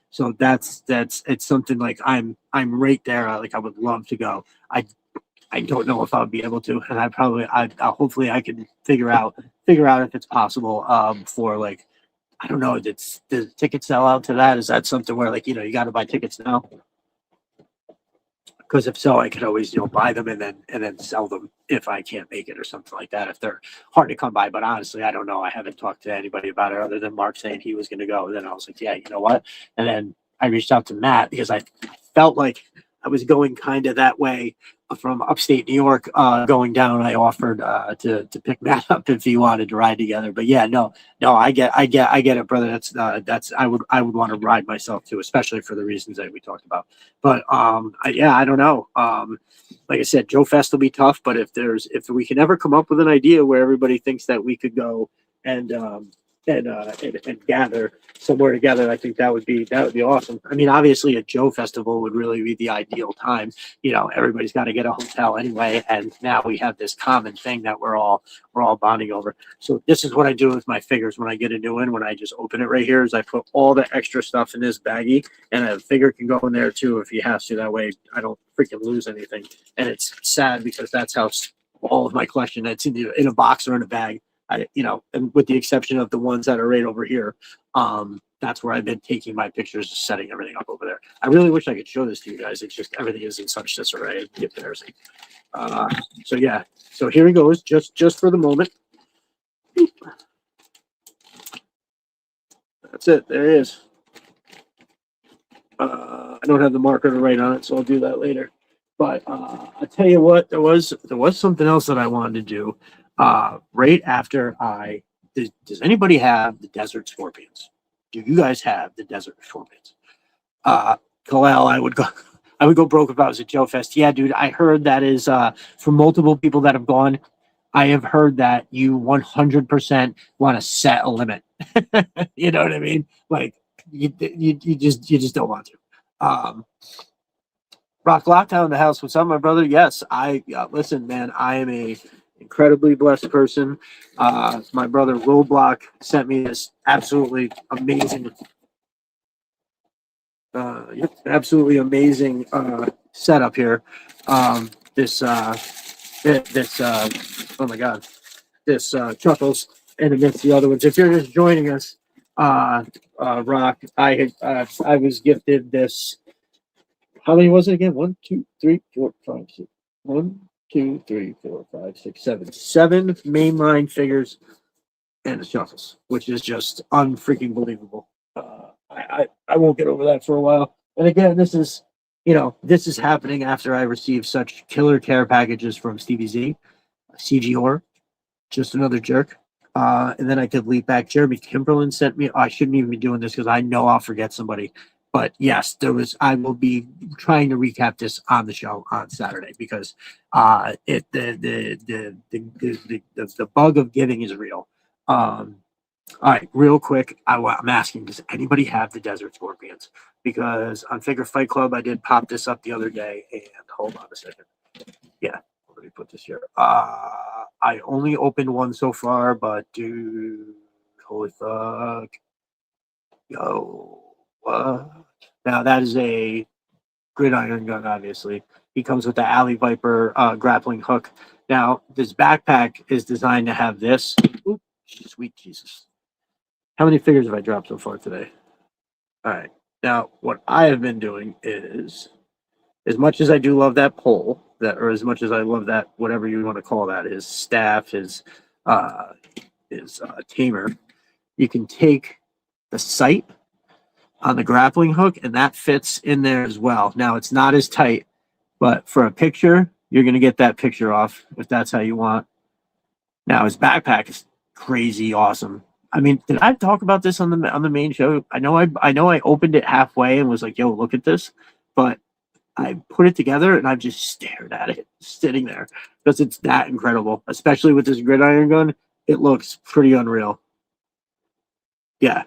S1: So that's it's something like I'm right there. Like I would love to go. I don't know if I'll be able to, and I'll hopefully I can figure out if it's possible for like. I don't know. Does tickets sell out to that? Is that something where like you got to buy tickets now? Because if so, I could always, buy them and then sell them if I can't make it or something like that. If they're hard to come by, but honestly, I don't know. I haven't talked to anybody about it other than Mark saying he was going to go. And then I was like, yeah, you know what? And then I reached out to Matt because I felt like I was going kind of that way from upstate New York, going down. I offered to pick Matt up if he wanted to ride together. But yeah, no, I get it, brother. That's I would want to ride myself too, especially for the reasons that we talked about. But I don't know. Like I said, Joe Fest will be tough, but if we can ever come up with an idea where everybody thinks that we could go and and gather somewhere together, I think that would be awesome. I mean, obviously, a Joe Festival would really be the ideal time. Everybody's got to get a hotel anyway, and now we have this common thing that we're all bonding over. So this is what I do with my figures when I get a new one. When I just open it right here, is I put all the extra stuff in this baggie, and a figure can go in there too if he has to. That way, I don't freaking lose anything. And it's sad because that's how all of my collection. It's in a box or in a bag. And with the exception of the ones that are right over here, that's where I've been taking my pictures, setting everything up over there. I really wish I could show this to you guys. It's just everything is in such disarray. It'd be embarrassing. So yeah. So here he goes, just for the moment. That's it. There he is. I don't have the marker to write on it, so I'll do that later. But I'll tell you what, there was something else that I wanted to do. Right after does anybody have the Desert Scorpions? Do you guys have the Desert Scorpions? Kalel, I would go broke if I was at Joe Fest. Yeah, dude, I heard that is from multiple people that have gone. I have heard that you 100% want to set a limit. You know what I mean? Like you just don't want to. Rock Lockdown in the house. What's up, my brother? Yes, listen, man. I am a incredibly blessed person. My brother Roblox sent me this absolutely amazing, absolutely amazing setup here. This oh my god, this Chuckles, and amidst the other ones. If you're just joining us, Rock, I was gifted this. How many was it again? 1, 2, 3, 4, 5, 6. 1, 2, 3, 4, 5, 6, 7. 7 mainline figures and the shuffles, which is just unfreaking believable. I won't get over that for a while. And again, this is happening after I received such killer care packages from Stevie Z, CG Horror, just another jerk. And then I could leap back. Jeremy Kimberlin sent me. I shouldn't even be doing this because I know I'll forget somebody. But yes, I will be trying to recap this on the show on Saturday because the bug of giving is real. All right, real quick, I'm asking, does anybody have the Desert Scorpions? Because on Figure Fight Club, I did pop this up the other day, and hold on a second. Yeah, let me put this here. I only opened one so far, but dude, holy fuck. Yo, what? Now that is a gridiron gun, obviously. He comes with the Alley Viper grappling hook. Now, this backpack is designed to have this. Oop, sweet Jesus. How many figures have I dropped so far today? All right. Now, what I have been doing is, as much as I do love that pole, or as much as I love that, whatever you want to call that, his staff, his tamer, you can take the sight on the grappling hook, and that fits in there as well. Now, it's not as tight, but for a picture, you're going to get that picture off if that's how you want. Now, his backpack is crazy awesome. I mean, did I talk about this on the main show? I know I opened it halfway and was like, "Yo, look at this," but I put it together and I've just stared at it sitting there because it's that incredible. Especially with this gridiron gun, it looks pretty unreal. Yeah.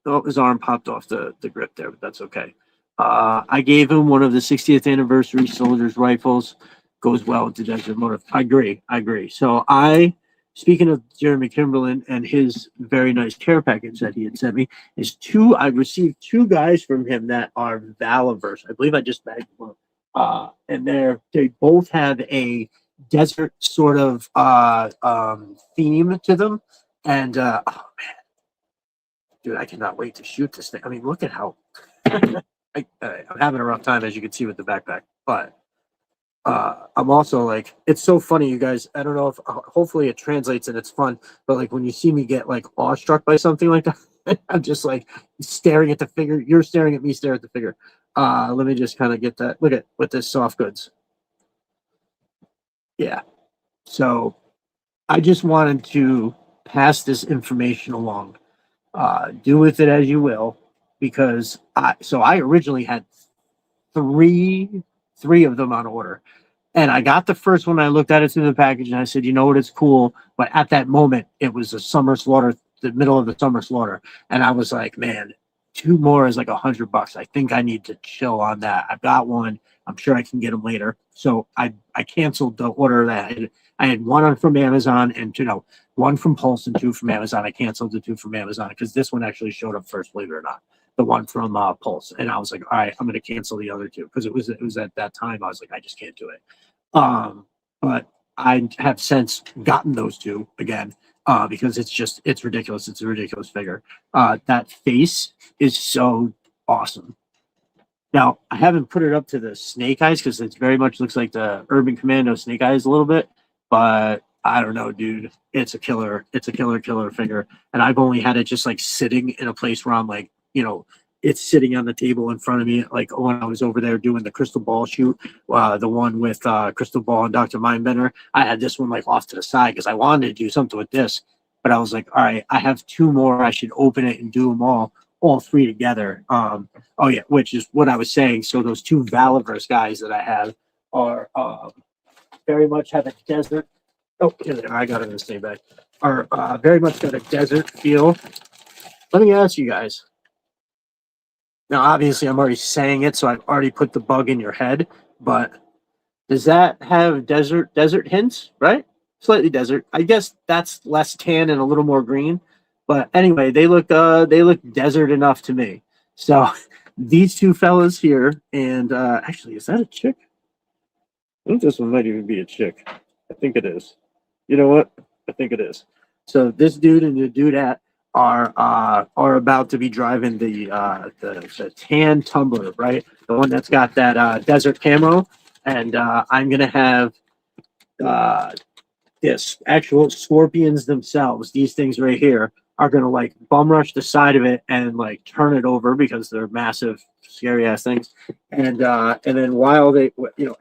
S1: Oh, his arm popped off the grip there, but that's okay. I gave him one of the 60th anniversary soldiers rifles. Goes well with the Desert Motor. I agree. So speaking of Jeremy Kimberlin and his very nice care package that he had sent me, I received 2 guys from him that are Valaverse. I believe I just bagged them up. And they both have a desert sort of theme to them. And oh man. Dude, I cannot wait to shoot this thing. I mean, look at how I'm having a rough time, as you can see with the backpack. But I'm also like, it's so funny, you guys. I don't know if hopefully it translates and it's fun, but like when you see me get like awestruck by something like that, I'm just like staring at the figure. You're staring at me, stare at the figure. Let me just kind of get that. Look at with this soft goods. Yeah. So I just wanted to pass this information along. Do with it as you will, because I originally had three three of them on order. And I got the first one. I looked at it through the package and I said, you know what, it's cool. But at that moment, it was a summer slaughter, the middle of the summer slaughter. And I was like, man, two more is like $100. I think I need to chill on that. I've got one. I'm sure I can get them later. So I canceled the order that I had one on from Amazon and one from Pulse and two from Amazon. I canceled the two from Amazon because this one actually showed up first, believe it or not. The one from Pulse. And I was like, all right, I'm going to cancel the other two because it was at that time. I was like, I just can't do it. But I have since gotten those two again because it's ridiculous. It's a ridiculous figure. That face is so awesome. Now I haven't put it up to the Snake Eyes because it very much looks like the Urban Commando Snake Eyes a little bit, but I don't know, dude. It's a killer. It's a killer figure, and I've only had it just like sitting in a place where I'm like, it's sitting on the table in front of me. Like when I was over there doing the Crystal Ball shoot, the one with Crystal Ball and Dr. Mindbender, I had this one like off to the side because I wanted to do something with this. But I was like, all right, I have two more. I should open it and do them all three together. Oh yeah, which is what I was saying. So those two Valaverse guys that I have are very much have a desert. Oh, I got it in the same bag. Are very much got a desert feel. Let me ask you guys. Now, obviously, I'm already saying it, so I've already put the bug in your head. But does that have desert hints? Right? Slightly desert. I guess that's less tan and a little more green. But anyway, they look desert enough to me. So these two fellas here, and actually, is that a chick? I think this one might even be a chick. I think it is. You know what? I think it is. So this dude and the dudette are about to be driving the tan tumbler, right? The one that's got that desert camo, and I'm gonna have this actual scorpions themselves. These things right here are gonna like bum rush the side of it and like turn it over because they're massive, scary ass things. And then while they,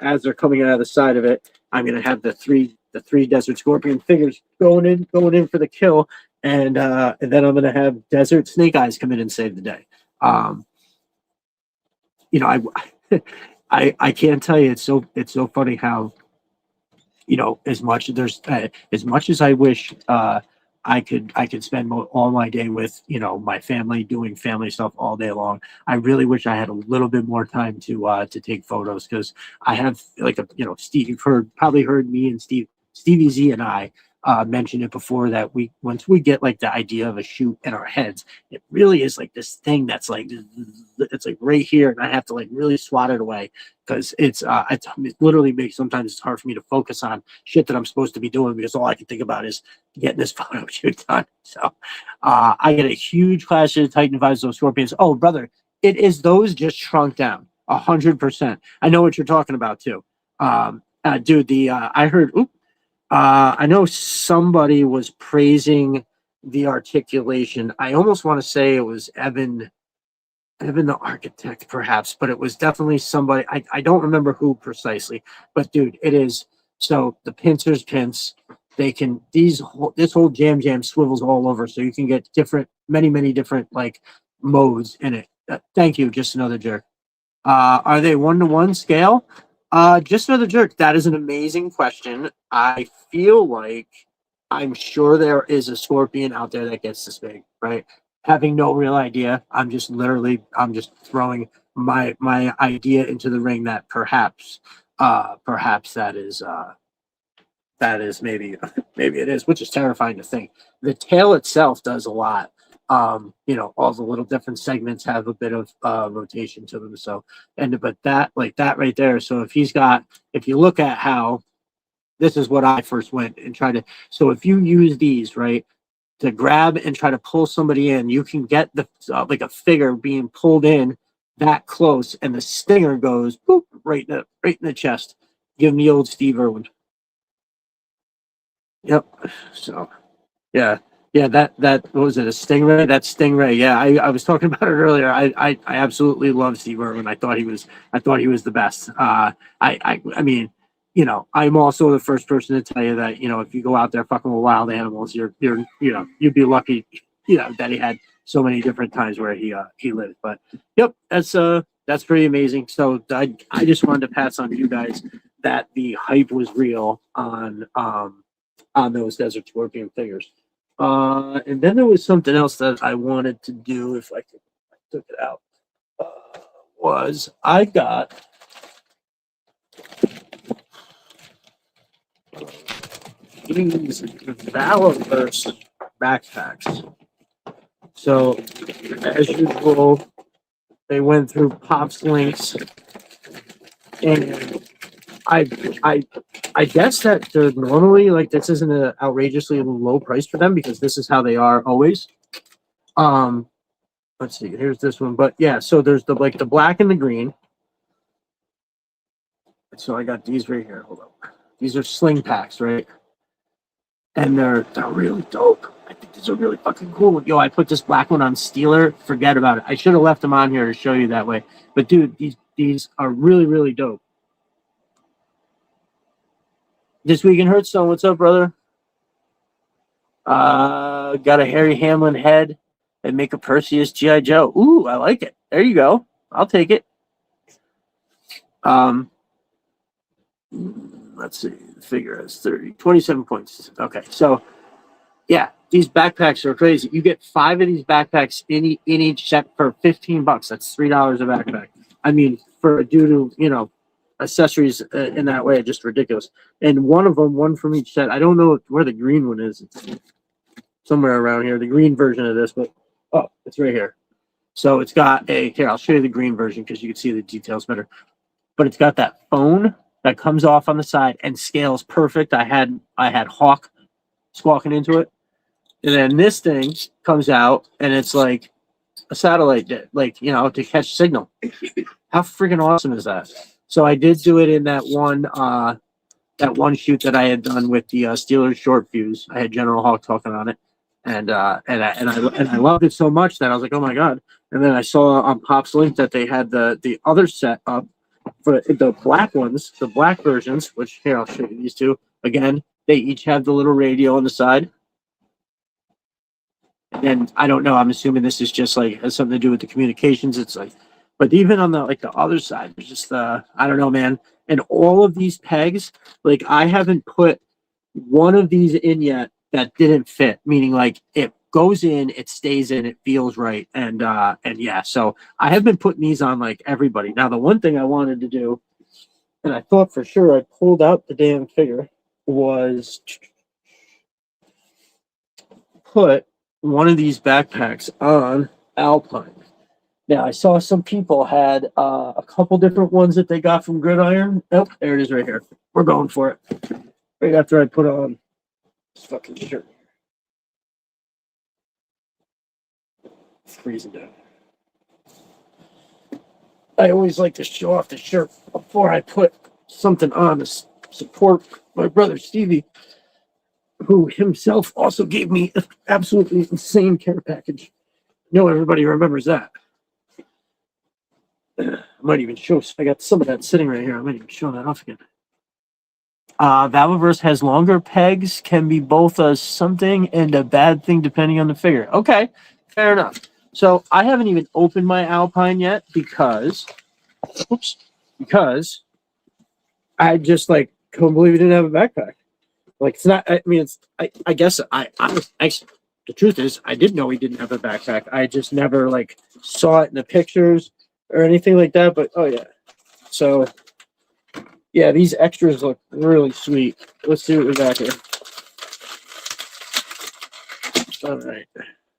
S1: as they're coming out of the side of it, I'm gonna have the three desert scorpion figures going in for the kill, and then I'm gonna have desert Snake Eyes come in and save the day. I can't tell you, it's so funny how as much as I wish I could spend all my day with my family doing family stuff all day long. I really wish I had a little bit more time to take photos because I have like Steve, you've probably heard me and Stevie Z and I mentioned it before that once we get like the idea of a shoot in our heads, it really is like this thing that's like it's like right here, and I have to like really swat it away because it literally makes sometimes it's hard for me to focus on shit that I'm supposed to be doing because all I can think about is getting this photo shoot done. So I get a huge clash of Titan Vibes, those Scorpions. Oh brother, it is those just shrunk down 100%. I know what you're talking about too. Dude, I heard. I know somebody was praising the articulation. I almost want to say it was Evan the architect, perhaps, but it was definitely somebody. I don't remember who precisely, but dude, it is. So the pincers pinch. They can this whole jam swivels all over, so you can get many different like modes in it. Thank you, just another jerk. Are they 1-to-1 scale? Just another jerk. That is an amazing question. I feel like I'm sure there is a scorpion out there that gets this big, right? Having no real idea. I'm just throwing my idea into the ring that perhaps that is maybe maybe it is, which is terrifying to think. The tail itself does a lot. All the little different segments have a bit of rotation to them. So, but that right there. So if you look at how this is what I first went and tried to. So if you use these right to grab and try to pull somebody in, you can get the like a figure being pulled in that close, and the stinger goes boop right in the chest. Give me old Steve Irwin. Yep. So yeah. Yeah, that what was it, a Stingray? That Stingray. Yeah, I was talking about it earlier. I absolutely love Steve Irwin. I thought he was the best. I mean, I'm also the first person to tell you that, if you go out there fucking with wild animals, you're you'd be lucky, that he had so many different times where he lived. But yep, that's pretty amazing. So I just wanted to pass on to you guys that the hype was real on those Desert Scorpion figures. And then there was something else that I wanted to do if I took it out. Was I got these Valaverse backpacks. So as usual, they went through Pop's links, and I guess that they're normally like this isn't an outrageously low price for them because this is how they are always. Let's see. Here's this one, but yeah. So there's the black and the green. So I got these right here. Hold on. These are sling packs, right? And they're really dope. I think these are really fucking cool. Yo, I put this black one on Steeler. Forget about it. I should have left them on here to show you that way. But dude, these are really dope. This Week in Hearthstone, what's up, brother? Got a Harry Hamlin head and make a Perseus G.I. Joe. Ooh, I like it. There you go. I'll take it. Let's see. The figure has 27 points. Okay, so yeah, these backpacks are crazy. You get 5 of these backpacks in each set for $15. That's $3 a backpack. I mean, for a dude who, accessories in that way are just ridiculous. And one from each set. I don't know where the green one is. It's somewhere around here, the green version of this, but it's right here. So it's got here, I'll show you the green version because you can see the details better. But it's got that phone that comes off on the side and scales perfect. I had Hawk squawking into it. And then this thing comes out and it's like a satellite, to catch signal. How freaking awesome is that? So I did do it in that one shoot that I had done with the Steelers short fuse. I had General Hawk talking on it, and I loved it so much that I was like, oh my god! And then I saw on Pop's link that they had the other set up for the black ones, the black versions. Which here I'll show you these two again. They each have the little radio on the side. And I don't know. I'm assuming this is just has something to do with the communications. It's but even on the other side, there's just I don't know, man. And all of these pegs, I haven't put one of these in yet that didn't fit. Meaning, it goes in, it stays in, it feels right, and yeah. So I have been putting these on everybody. Now, the one thing I wanted to do, and I thought for sure I pulled out the damn figure, was put one of these backpacks on Alpine. Now, I saw some people had a couple different ones that they got from Gridiron. Oh, there it is right here. We're going for it. Right after I put on this fucking shirt. It's freezing down. I always like to show off the shirt before I put something on to support my brother Stevie, who himself also gave me an absolutely insane care package. Everybody remembers that. I might even show. I got some of that sitting right here. I might even show that off again. Valaverse has longer pegs, can be both a something and a bad thing depending on the figure. Okay, fair enough. So I haven't even opened my Alpine yet because I just couldn't believe he didn't have a backpack. It's not. I mean, it's. I guess I the truth is I didn't know he didn't have a backpack. I just never saw it in the pictures or anything like that. But oh yeah, so yeah, these extras look really sweet. Let's see what we got here. All right.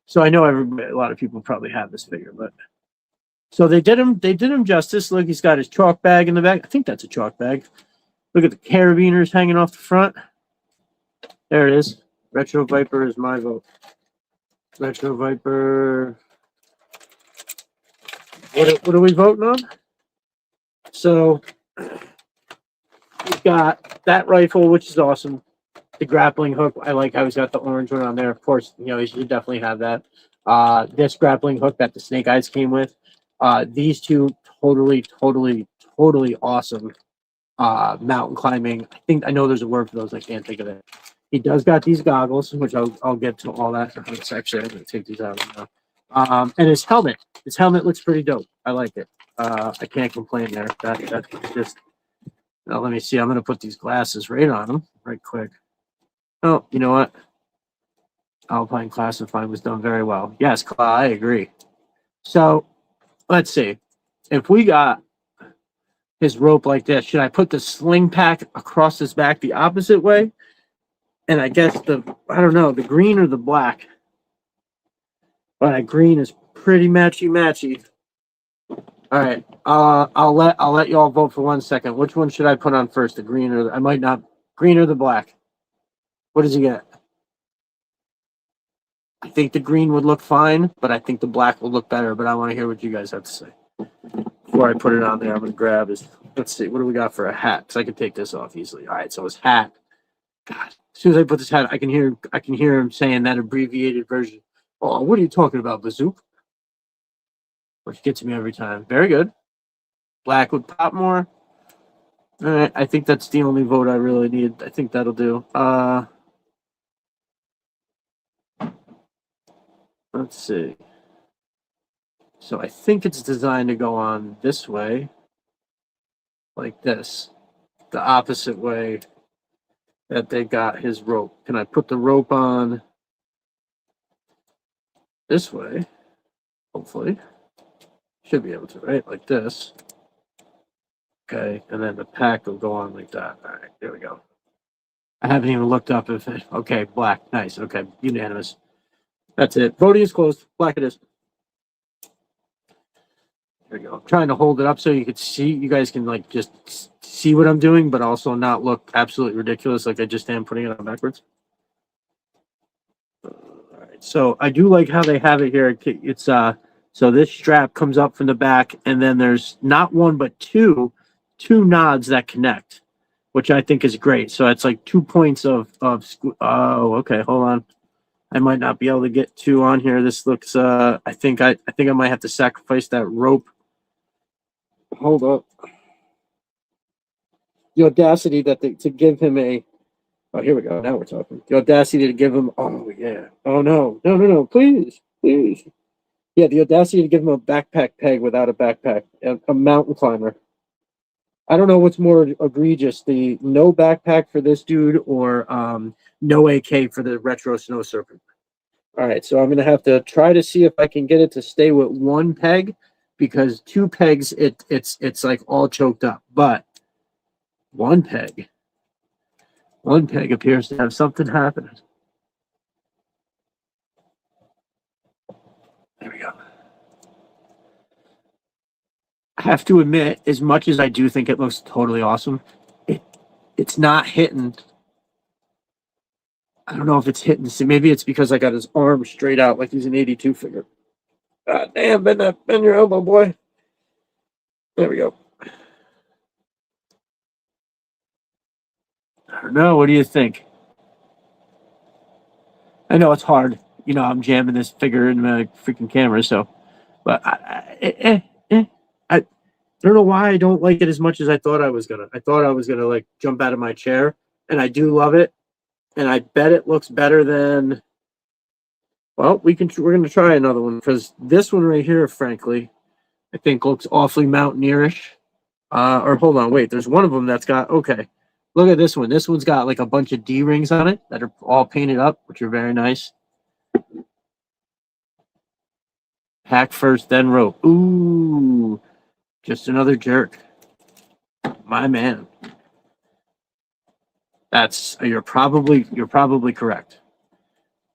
S1: So I know a lot of people probably have this figure, but so they did him justice. Look, he's got his chalk bag in the back. I think that's a chalk bag. Look at the carabiners hanging off the front. There it is. Retro Viper is my vote. Retro Viper. What are we voting on? So He's got that rifle, which is awesome. The grappling hook, I like how he's got the orange one on there. Of course, you know, he should definitely have that. This grappling hook that the Snake Eyes came with. These two totally awesome mountain climbing. I know there's a word for those. I can't think of it. He does got these goggles, which I'll get to all that. It's actually, I'm going to take these out now. And his helmet. His helmet looks pretty dope. I like it. I can't complain there. That's just. Now let me see. I'm going to put these glasses right on him, right quick. Oh, you know what? Alpine Classifying was done very well. Yes, I agree. So let's see. If we got his rope like this, should I put the sling pack across his back the opposite way? And I guess I don't know, the green or the black. But that green is pretty matchy. All right. I'll let y'all vote for 1 second. Which one should I put on first? The green or I might not. Green or the black? What does he get? I think the green would look fine, but I think the black will look better. But I want to hear what you guys have to say. Before I put it on there, I'm going to grab his. Let's see. What do we got for a hat? Because I can take this off easily. All right. So his hat. God. As soon as I put this hat, I can hear him saying that abbreviated version. Oh, what are you talking about, Bazooka? Which gets me every time. Very good. Black would pop more. All right. I think that's the only vote I really need. I think that'll do. Let's see. So I think it's designed to go on this way, like this, the opposite way that they got his rope. Can I put the rope on this way? Hopefully. Should be able to, right? Like this. Okay, and then the pack will go on like that. All right, there we go. I haven't even looked up if it. Okay, black. Nice. Okay, unanimous. That's it. Voting is closed. Black it is. There we go. I'm trying to hold it up so you could see. You guys can like just see what I'm doing, but also not look absolutely ridiculous like I just am putting it on backwards. All right. So I do like how they have it here. It's so this strap comes up from the back, and then there's not one but two nods that connect, which I think is great. So it's like 2 points of oh, okay, hold on. I might not be able to get two on here. This looks I think I might have to sacrifice that rope. Hold up. The audacity to give him a. Oh, here we go. Now we're talking. The audacity to give him. Oh yeah. Oh no. Please. Yeah, the audacity to give him a backpack peg without a backpack. A mountain climber. I don't know what's more egregious: the no backpack for this dude, or no AK for the retro snow serpent. All right, so I'm gonna have to try to see if I can get it to stay with one peg, because two pegs it's like all choked up. But one peg appears to have something happening. There we go. I have to admit, as much as I do think it looks totally awesome, it's not hitting. I don't know if it's hitting. Maybe it's because I got his arm straight out like he's an 82 figure. God damn, bend your elbow, boy. There we go. I don't know. What do you think? I know it's hard. You know, I'm jamming this figure in my freaking camera, so. But I don't know why I don't like it as much as I thought I was gonna. I thought I was gonna like jump out of my chair, and I do love it, and I bet it looks better than. Well, we're gonna try another one because this one right here, frankly, I think looks awfully mountaineerish. Or hold on, wait. There's one of them that's got okay. Look at this one. This one's got like a bunch of D rings on it that are all painted up, which are very nice. Hack first, then rope. Ooh, just another jerk. My man. You're probably correct.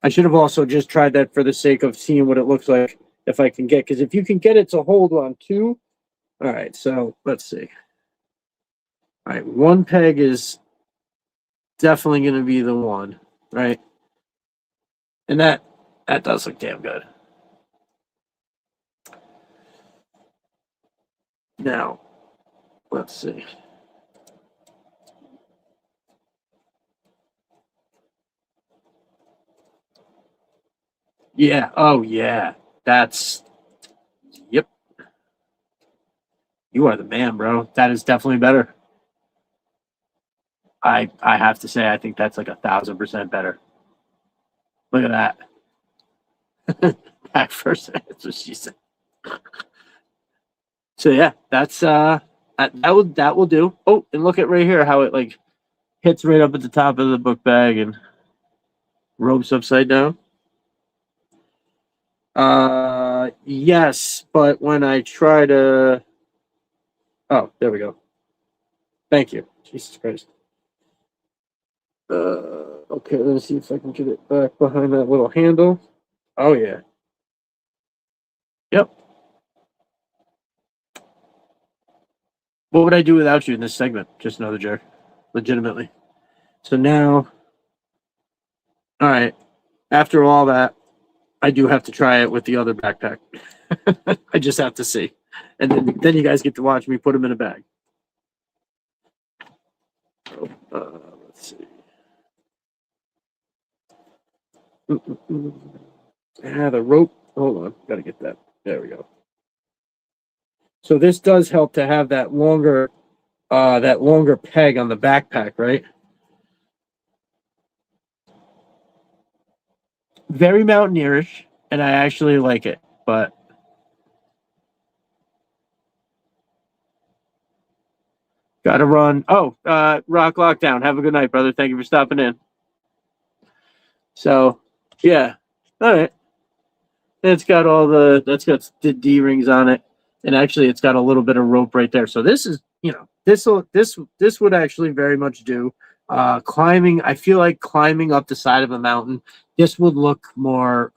S1: I should have also just tried that for the sake of seeing what it looks like if I can get, because if you can get it to hold on two. All right, so let's see. All right, one peg is definitely going to be the one, right? And that does look damn good. Now, let's see. Yeah. Oh yeah. That's yep. You are the man, bro. That is definitely better. I have to say I think that's like 1,000% better. Look at that. Back first. That's what she said. So yeah, that's that will do. Oh, and look at right here how it like hits right up at the top of the book bag and ropes upside down. Yes, but when I try to, oh, there we go. Thank you. Jesus Christ. Okay, let's see if I can get it back behind that little handle. Oh yeah. Yep. What would I do without you in this segment? Just another jerk. Legitimately. So now, all right. After all that, I do have to try it with the other backpack. I just have to see, and then you guys get to watch me put them in a bag. So, let's see. The rope. Hold on, gotta get that. There we go. So this does help to have that longer peg on the backpack, right? Very mountaineerish, and I actually like it, but gotta run. Oh, Rock Lockdown. Have a good night, brother. Thank you for stopping in. So, yeah. All right. It's got that's got the D rings on it, and actually, it's got a little bit of rope right there. So this is, this would actually very much do. Climbing, I feel like climbing up the side of a mountain. This would look more.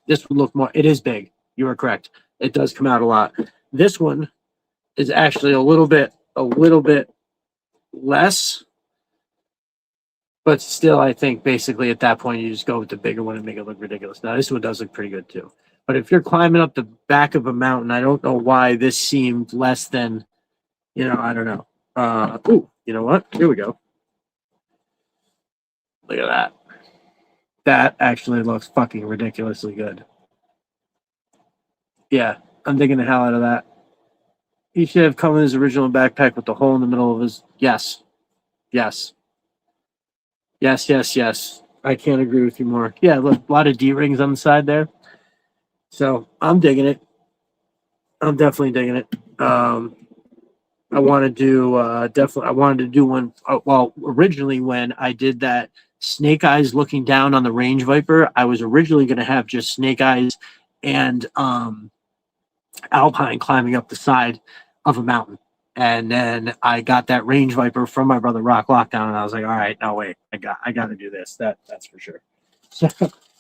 S1: This would look more. It is big. You are correct. It does come out a lot. This one is actually a little bit less, but still, I think basically at that point you just go with the bigger one and make it look ridiculous. Now this one does look pretty good too. But if you're climbing up the back of a mountain, I don't know why this seemed less than, I don't know. Ooh, you know what? Here we go. Look at that. That actually looks fucking ridiculously good. Yeah, I'm digging the hell out of that. He should have come in his original backpack with the hole in the middle of his. Yes. Yes. Yes, yes, yes. I can't agree with you more. Yeah, look, a lot of D rings on the side there. So I'm digging it. I'm definitely digging it. I want to do definitely. I wanted to do one. Well, originally when I did that Snake Eyes looking down on the Range Viper, I was originally going to have just Snake Eyes and Alpine climbing up the side of a mountain. And then I got that Range Viper from my brother Rock Lockdown, and I was like, all right, no wait, I got to do this. That's for sure. So,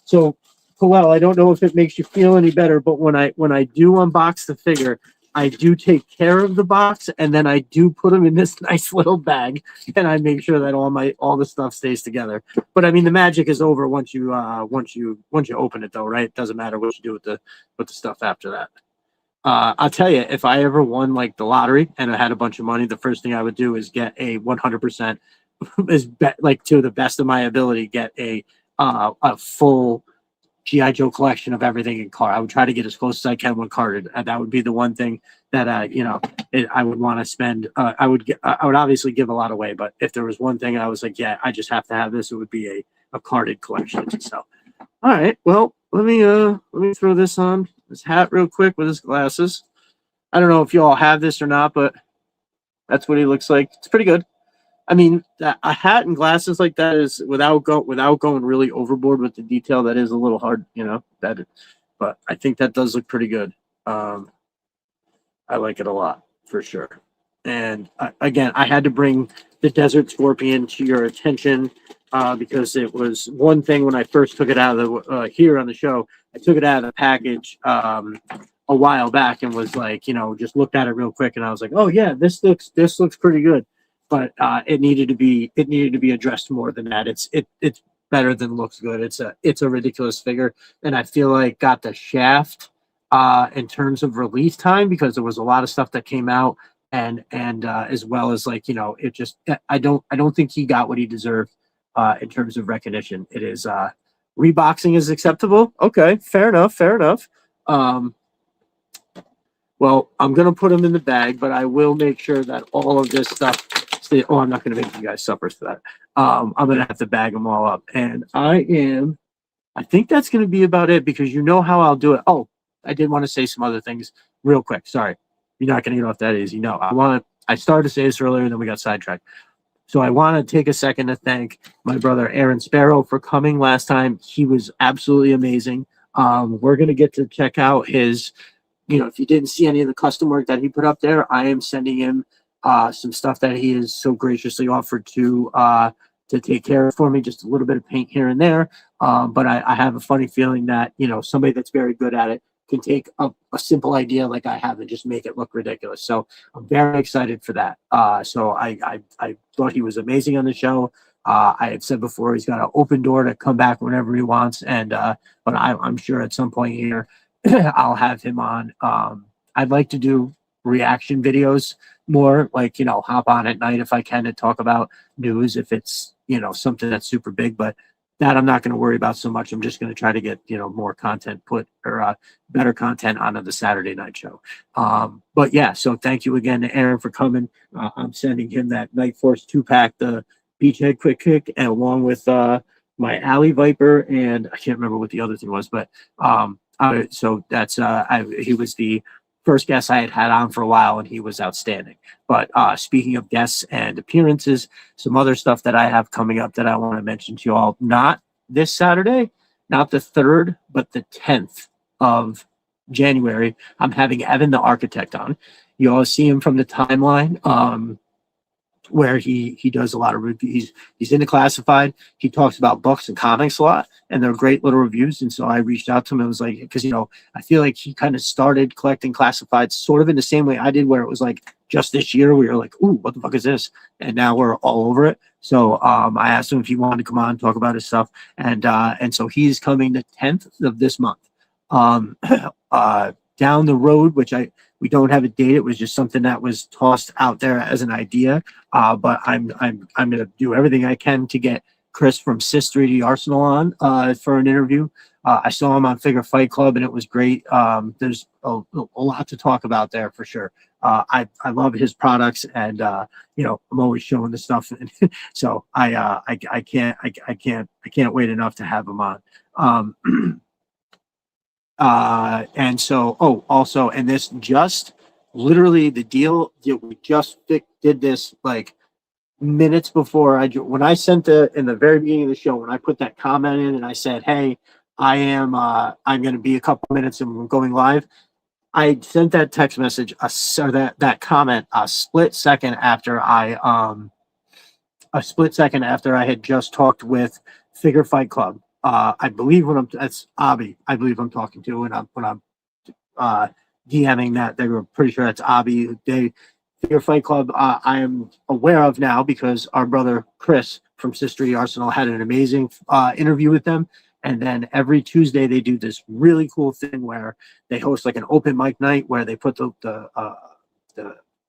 S1: so Coel, I don't know if it makes you feel any better, but when I do unbox the figure, I do take care of the box, and then I do put them in this nice little bag, and I make sure that all the stuff stays together. But I mean, the magic is over once you open it, though, right? It doesn't matter what you do with the stuff after that. I'll tell you, if I ever won like the lottery and I had a bunch of money, the first thing I would do is get a 100% like to the best of my ability, get a full GI Joe collection of everything in car. I would try to get as close as I can when carded. And that would be the one thing that I would want to spend. I would obviously give a lot away, but if there was one thing I was like, yeah, I just have to have this, it would be a carded collection. So, all right, well, let me throw this on his hat real quick with his glasses. I don't know if you all have this or not, but that's what he looks like. It's pretty good. I mean, a hat and glasses like that is without going really overboard with the detail. That is a little hard, but I think that does look pretty good. I like it a lot for sure. And again, I had to bring the Desert Scorpion to your attention because it was one thing when I first took it out of the here on the show. I took it out of the package a while back and was like, just looked at it real quick, and I was like, oh yeah, this looks pretty good, but it needed to be addressed more than that. It's better than looks good. It's a ridiculous figure, and I feel like got the shaft in terms of release time because there was a lot of stuff that came out and as well as like it just I don't think he got what he deserved in terms of recognition. It is Reboxing is acceptable. Okay, fair enough. Fair enough. Well, I'm gonna put them in the bag, but I will make sure that all of this stuff. Oh, I'm not gonna make you guys suppers for that. I'm gonna have to bag them all up, and I think that's gonna be about it because you know how I'll do it. Oh, I did want to say some other things real quick. Sorry, you're not gonna get off that easy. No, I started to say this earlier, and then we got sidetracked. So I want to take a second to thank my brother Aaron Sparrow for coming last time. He was absolutely amazing. We're gonna get to check out his, if you didn't see any of the custom work that he put up there, I am sending him some stuff that he has so graciously offered to take care of for me, just a little bit of paint here and there. But I have a funny feeling that, somebody that's very good at it can take a simple idea like I have and just make it look ridiculous. So I'm very excited for that. So I thought he was amazing on the show. I had said before, he's got an open door to come back whenever he wants. But I'm sure at some point here, I'll have him on. I'd like to do reaction videos more, like, hop on at night if I can and talk about news if it's, something that's super big. But that I'm not going to worry about so much. I'm just going to try to get, more content better content onto the Saturday night show. But yeah, so thank you again to Aaron for coming. I'm sending him that Night Force 2-pack, the Beachhead Quick Kick, and along with my Alley Viper, and I can't remember what the other thing was, but so that's he was the first guest I had on for a while, and he was outstanding. But speaking of guests and appearances, some other stuff that I have coming up that I want to mention to you all, not this Saturday, not the 3rd, but the 10th of January, I'm having Evan the Architect on. You all see him from the timeline. Where he does a lot of reviews. He's into classified. He talks about books and comics a lot, and they're great little reviews. And so I reached out to him and was like, because I feel like he kind of started collecting classifieds sort of in the same way I did, where it was like just this year we were like, ooh, what the fuck is this? And now we're all over it. So I asked him if he wanted to come on and talk about his stuff, and so he's coming the 10th of this month. Down the road, which we don't have a date. It was just something that was tossed out there as an idea. But I'm going to do everything I can to get Chris from Sis 3D Arsenal on for an interview. I saw him on Figure Fight Club, and it was great. There's a lot to talk about there for sure. I love his products, and I'm always showing the stuff. So I can't wait enough to have him on. And so, also, and this just literally the deal, we just did this like minutes before when I sent in the very beginning of the show, when I put that comment in and I said, hey, I'm going to be a couple minutes and we're going live. I sent that text message, or that comment a split second after I had just talked with Figure Fight Club. I believe that's Abby. I believe I'm talking to when I'm DMing that. They were pretty sure that's Abby. Figure Fight Club. I am aware of now because our brother Chris from Sis 3D Arsenal had an amazing interview with them. And then every Tuesday they do this really cool thing where they host like an open mic night where they put the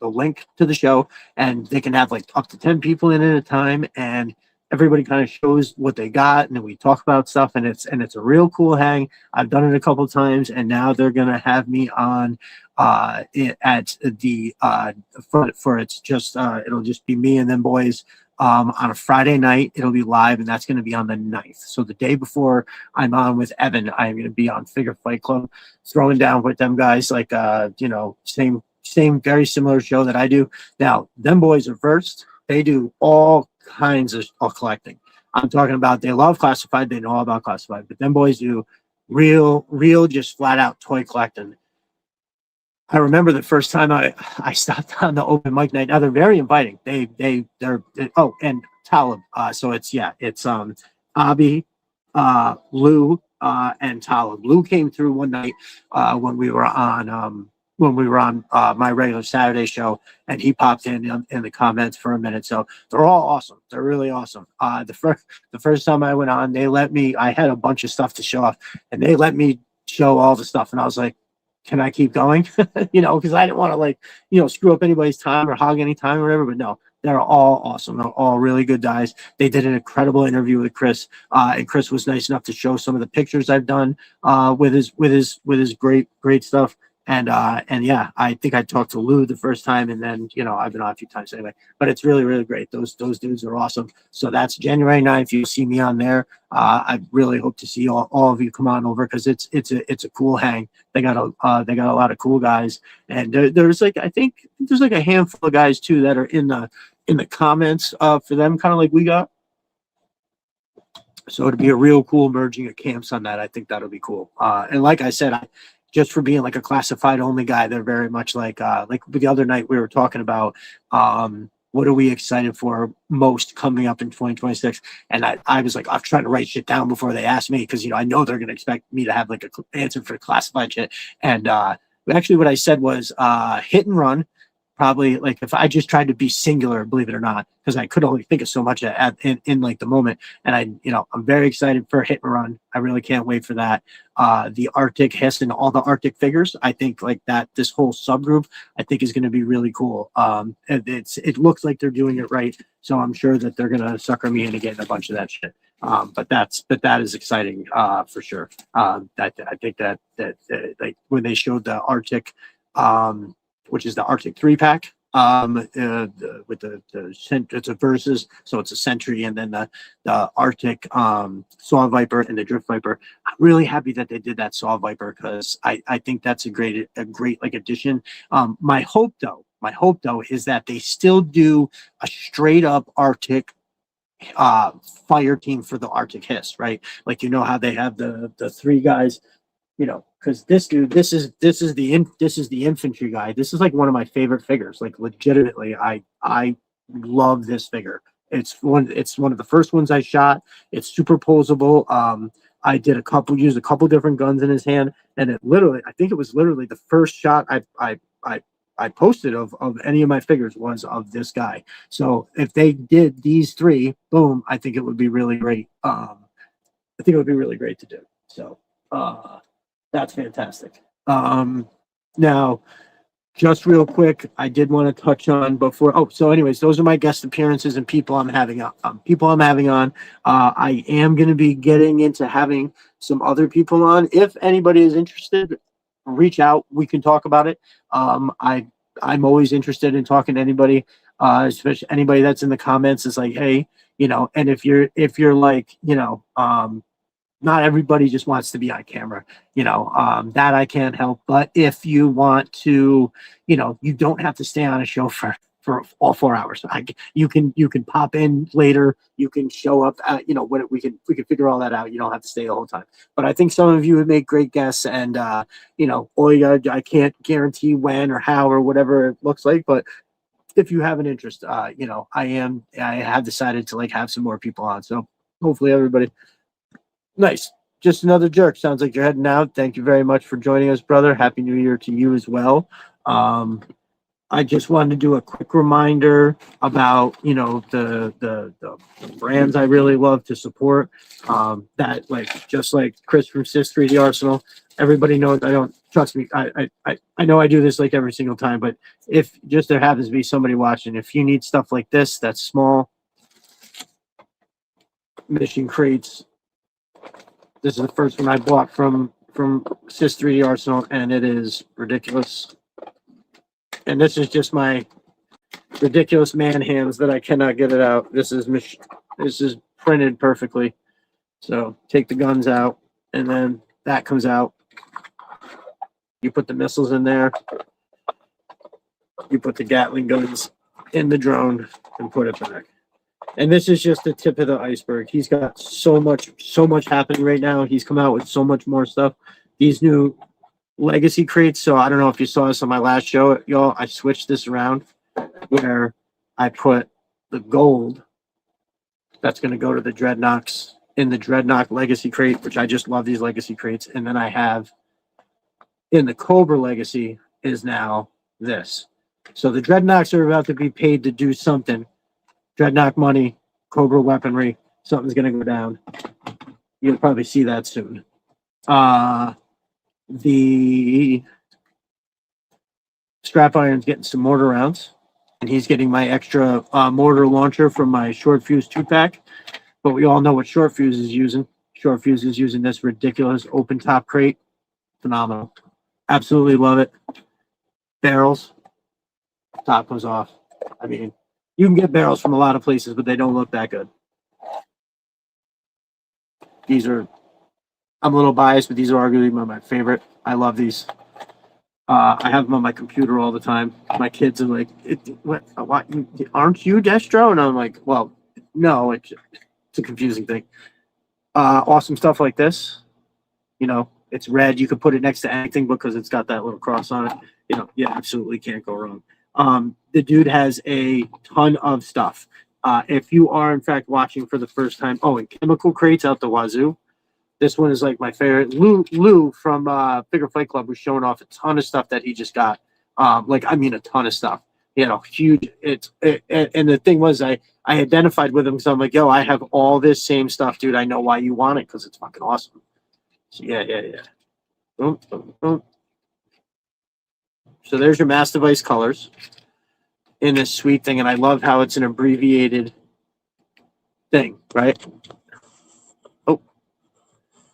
S1: link to the show, and they can have like up to 10 people in at a time, and everybody kind of shows what they got, and then we talk about stuff, and it's a real cool hang. I've done it a couple of times, and now they're gonna have me on at the for it's just it'll just be me and them boys on a Friday night. It'll be live, and that's going to be on the 9th. So the day before I'm on with Evan, I'm going to be on Figure Fight Club, throwing down with them guys, like same very similar show that I do. Now, them boys are versed. They do all kinds of collecting. I'm talking about, they love classified. They know all about classified, but them boys do real, just flat out toy collecting. I remember the first time I stopped on the open mic night. Now they're very inviting. They're and Talib. So it's Abby, Lou, and Talib. Lou came through one night when we were on my regular Saturday show, and he popped in the comments for a minute. So they're all awesome. They're really awesome. The first time I went on, they let me. I had a bunch of stuff to show off, and they let me show all the stuff, and I was like, can I keep going? Because I didn't want to screw up anybody's time or hog any time or whatever. But no, They're all awesome. They're all really good guys. They did an incredible interview with Chris, and Chris was nice enough to show some of the pictures I've done with his great stuff. And yeah, I think I talked to Lou the first time, and then I've been on a few times anyway. But it's really great. Those dudes are awesome. So that's January 9th. You'll see me on there. I really hope to see all of you come on over because it's a cool hang. They got a lot of cool guys, and there's like I think there's like a handful of guys too that are in the comments for them, kind of like we got. So it'd be a real cool merging of camps on that. I think that'll be cool. And like I said, just for being like a classified only guy, they're very much like the other night we were talking about what are we excited for most coming up in 2026. And I was like, I'm trying to write shit down before they ask me because I know they're gonna expect me to have like an answer for classified shit. And actually what I said was hit and run. Probably like if I just tried to be singular, believe it or not, because I could only think of so much in like the moment. And I'm very excited for hit and run. I really can't wait for that. The Arctic Hiss and all the Arctic figures. I think like that this whole subgroup I think is going to be really cool. It looks like they're doing it right, so I'm sure that they're going to sucker me into getting a bunch of that shit. But that is exciting for sure. I think that like when they showed the Arctic. Which is the Arctic 3-pack with the it's a versus, so it's a Sentry and then the Arctic Saw Viper and the Drift Viper. I'm really happy that they did that Saw Viper because I think that's a great like addition. My hope though is that they still do a straight up Arctic fire team for the Arctic Hiss, right? Like how they have the three guys, because this dude, this is the infantry guy. This is like one of my favorite figures. Like legitimately, I love this figure. It's one of the first ones I shot. It's super posable. I used a couple different guns in his hand, and I think it was literally the first shot I posted of any of my figures was of this guy. So if they did these three, boom, I think it would be really great. I think it would be really great to do. So that's fantastic. Now, just real quick, I did want to touch on before. Oh, so anyways, those are my guest appearances and people I'm having on. I am going to be getting into having some other people on. If anybody is interested, reach out. We can talk about it. I'm always interested in talking to anybody, especially anybody that's in the comments. Is like, hey, and if you're like, not everybody just wants to be on camera, that I can't help. But if you want to, you don't have to stay on a show for all 4 hours. You can pop in later. You can show up at, when we can figure all that out. You don't have to stay the whole time. But I think some of you would make great guests, and all you gotta, I can't guarantee when or how or whatever it looks like, but if you have an interest, I have decided to like have some more people on. So hopefully everybody. Nice. Just another jerk. Sounds like you're heading out. Thank you very much for joining us, brother. Happy New Year to you as well. I just wanted to do a quick reminder about, the brands I really love to support. That just like Chris from Sis 3D Arsenal, everybody knows I don't trust me. I know I do this like every single time, but if just there happens to be somebody watching, if you need stuff like this, that's small mission crates. This is the first one I bought from Sis 3D Arsenal, and it is ridiculous. And this is just my ridiculous man hands that I cannot get it out. This is printed perfectly. So take the guns out, and then that comes out. You put the missiles in there. You put the Gatling guns in the drone and put it back. And this is just the tip of the iceberg. He's got so much happening right now. He's come out with so much more stuff. These new legacy crates. So I don't know if you saw this on my last show, y'all. I switched this around where I put the gold that's going to go to the Dreadnoks in the Dreadnok legacy crate, which I just love these legacy crates. And then I have in the Cobra legacy is now this. So the Dreadnoks are about to be paid to do something. Dreadnok money, Cobra weaponry, something's going to go down. You'll probably see that soon. The strap iron's getting some mortar rounds. and he's getting my extra mortar launcher from my short fuse 2-pack. But we all know what short fuse is using. Short fuse is using this ridiculous open top crate. Phenomenal. Absolutely love it. Barrels. Top goes off. I mean, you can get barrels from a lot of places, but they don't look that good. These are, I'm a little biased, but these are arguably my favorite. I love these. I have them on my computer all the time. My kids are like, what, aren't you Destro? And I'm like, well, no, it's a confusing thing. Awesome stuff like this. You know, it's red. You could put it next to anything because it's got that little cross on it. You know, you absolutely can't go wrong. The dude has a ton of stuff. If you are, in fact, watching for the first time, and chemical crates out the wazoo. This one is like my favorite. Lou from Figure Fight Club was showing off a ton of stuff that he just got. A ton of stuff. You know, huge. And the thing was, I identified with him because I'm like, yo, I have all this same stuff, dude. I know why you want it because it's fucking awesome. So yeah. Boom, boom, boom. So there's your Mass Device colors in this sweet thing, and I love how it's an abbreviated thing, right?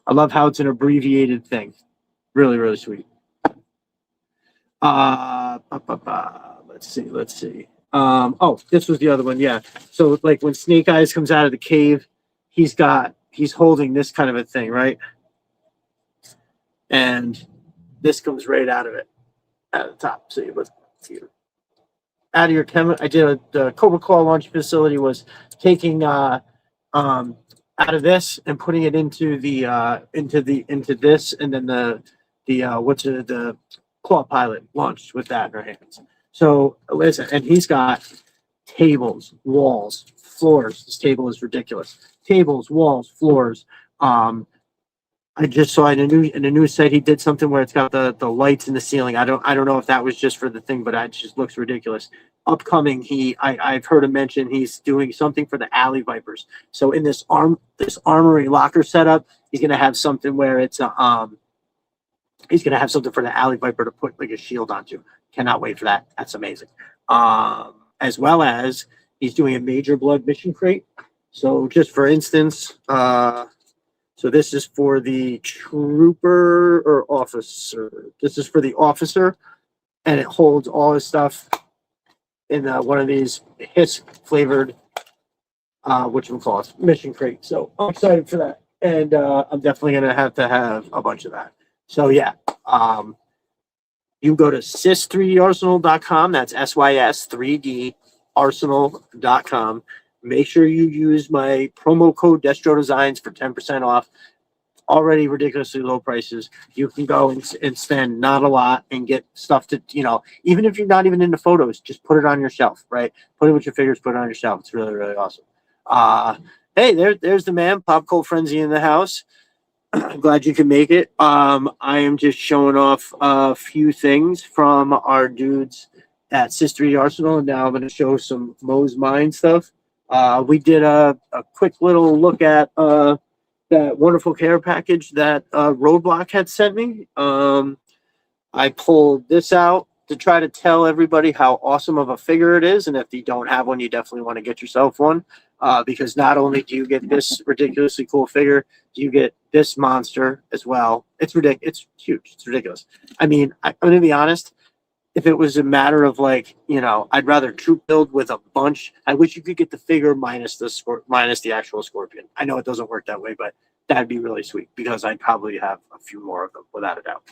S1: I love how it's an abbreviated thing. Really, really sweet. Let's see. This was the other one. Yeah. So like when Snake Eyes comes out of the cave, he's holding this kind of a thing, right? And this comes right out of it at the top. So you look here. Out of your the Cobra Claw launch facility was taking out of this and putting it into this, and then the Claw Pilot launched with that in her hands. So listen, and he's got tables, walls, floors. This table is ridiculous. Tables, walls, floors. I just saw in a news site he did something where it's got the lights in the ceiling. I don't know if that was just for the thing, but it just looks ridiculous. Upcoming, I've heard him mention he's doing something for the Alley Vipers. So in this armory locker setup, he's gonna have something where it's he's gonna have something for the Alley Viper to put like a shield onto. Cannot wait for that. That's amazing. As well as he's doing a Major Blood mission crate. So just for instance, so this is for the trooper or officer. This is for the officer, and it holds all his stuff in one of these Hiss flavored, mission crate. So I'm excited for that, and I'm definitely gonna have to have a bunch of that. So yeah, you can go to sys3darsenal.com. That's SYS3darsenal.com. Make sure you use my promo code Destro Designs for 10% off. Already ridiculously low prices. You can go and spend not a lot and get stuff to, even if you're not even into photos, just put it on your shelf, right? Put it with your figures, put it on your shelf. It's really, really awesome. Hey, there's the man, Pop Cold Frenzy in the house. I'm glad you could make it. I am just showing off a few things from our dudes at Sys3 Arsenal, and now I'm going to show some Moe's Mind stuff. We did a quick little look at that wonderful care package that Roadblock had sent me. I pulled this out to try to tell everybody how awesome of a figure it is, and if you don't have one, you definitely want to get yourself one, because not only do you get this ridiculously cool figure, you get this monster as well. It's ridiculous. It's huge. It's ridiculous. I mean, I'm going to be honest. If it was a matter of I'd rather troop build with a bunch. I wish you could get the figure minus the actual Scorpion. I know it doesn't work that way, but that'd be really sweet because I'd probably have a few more of them without a doubt.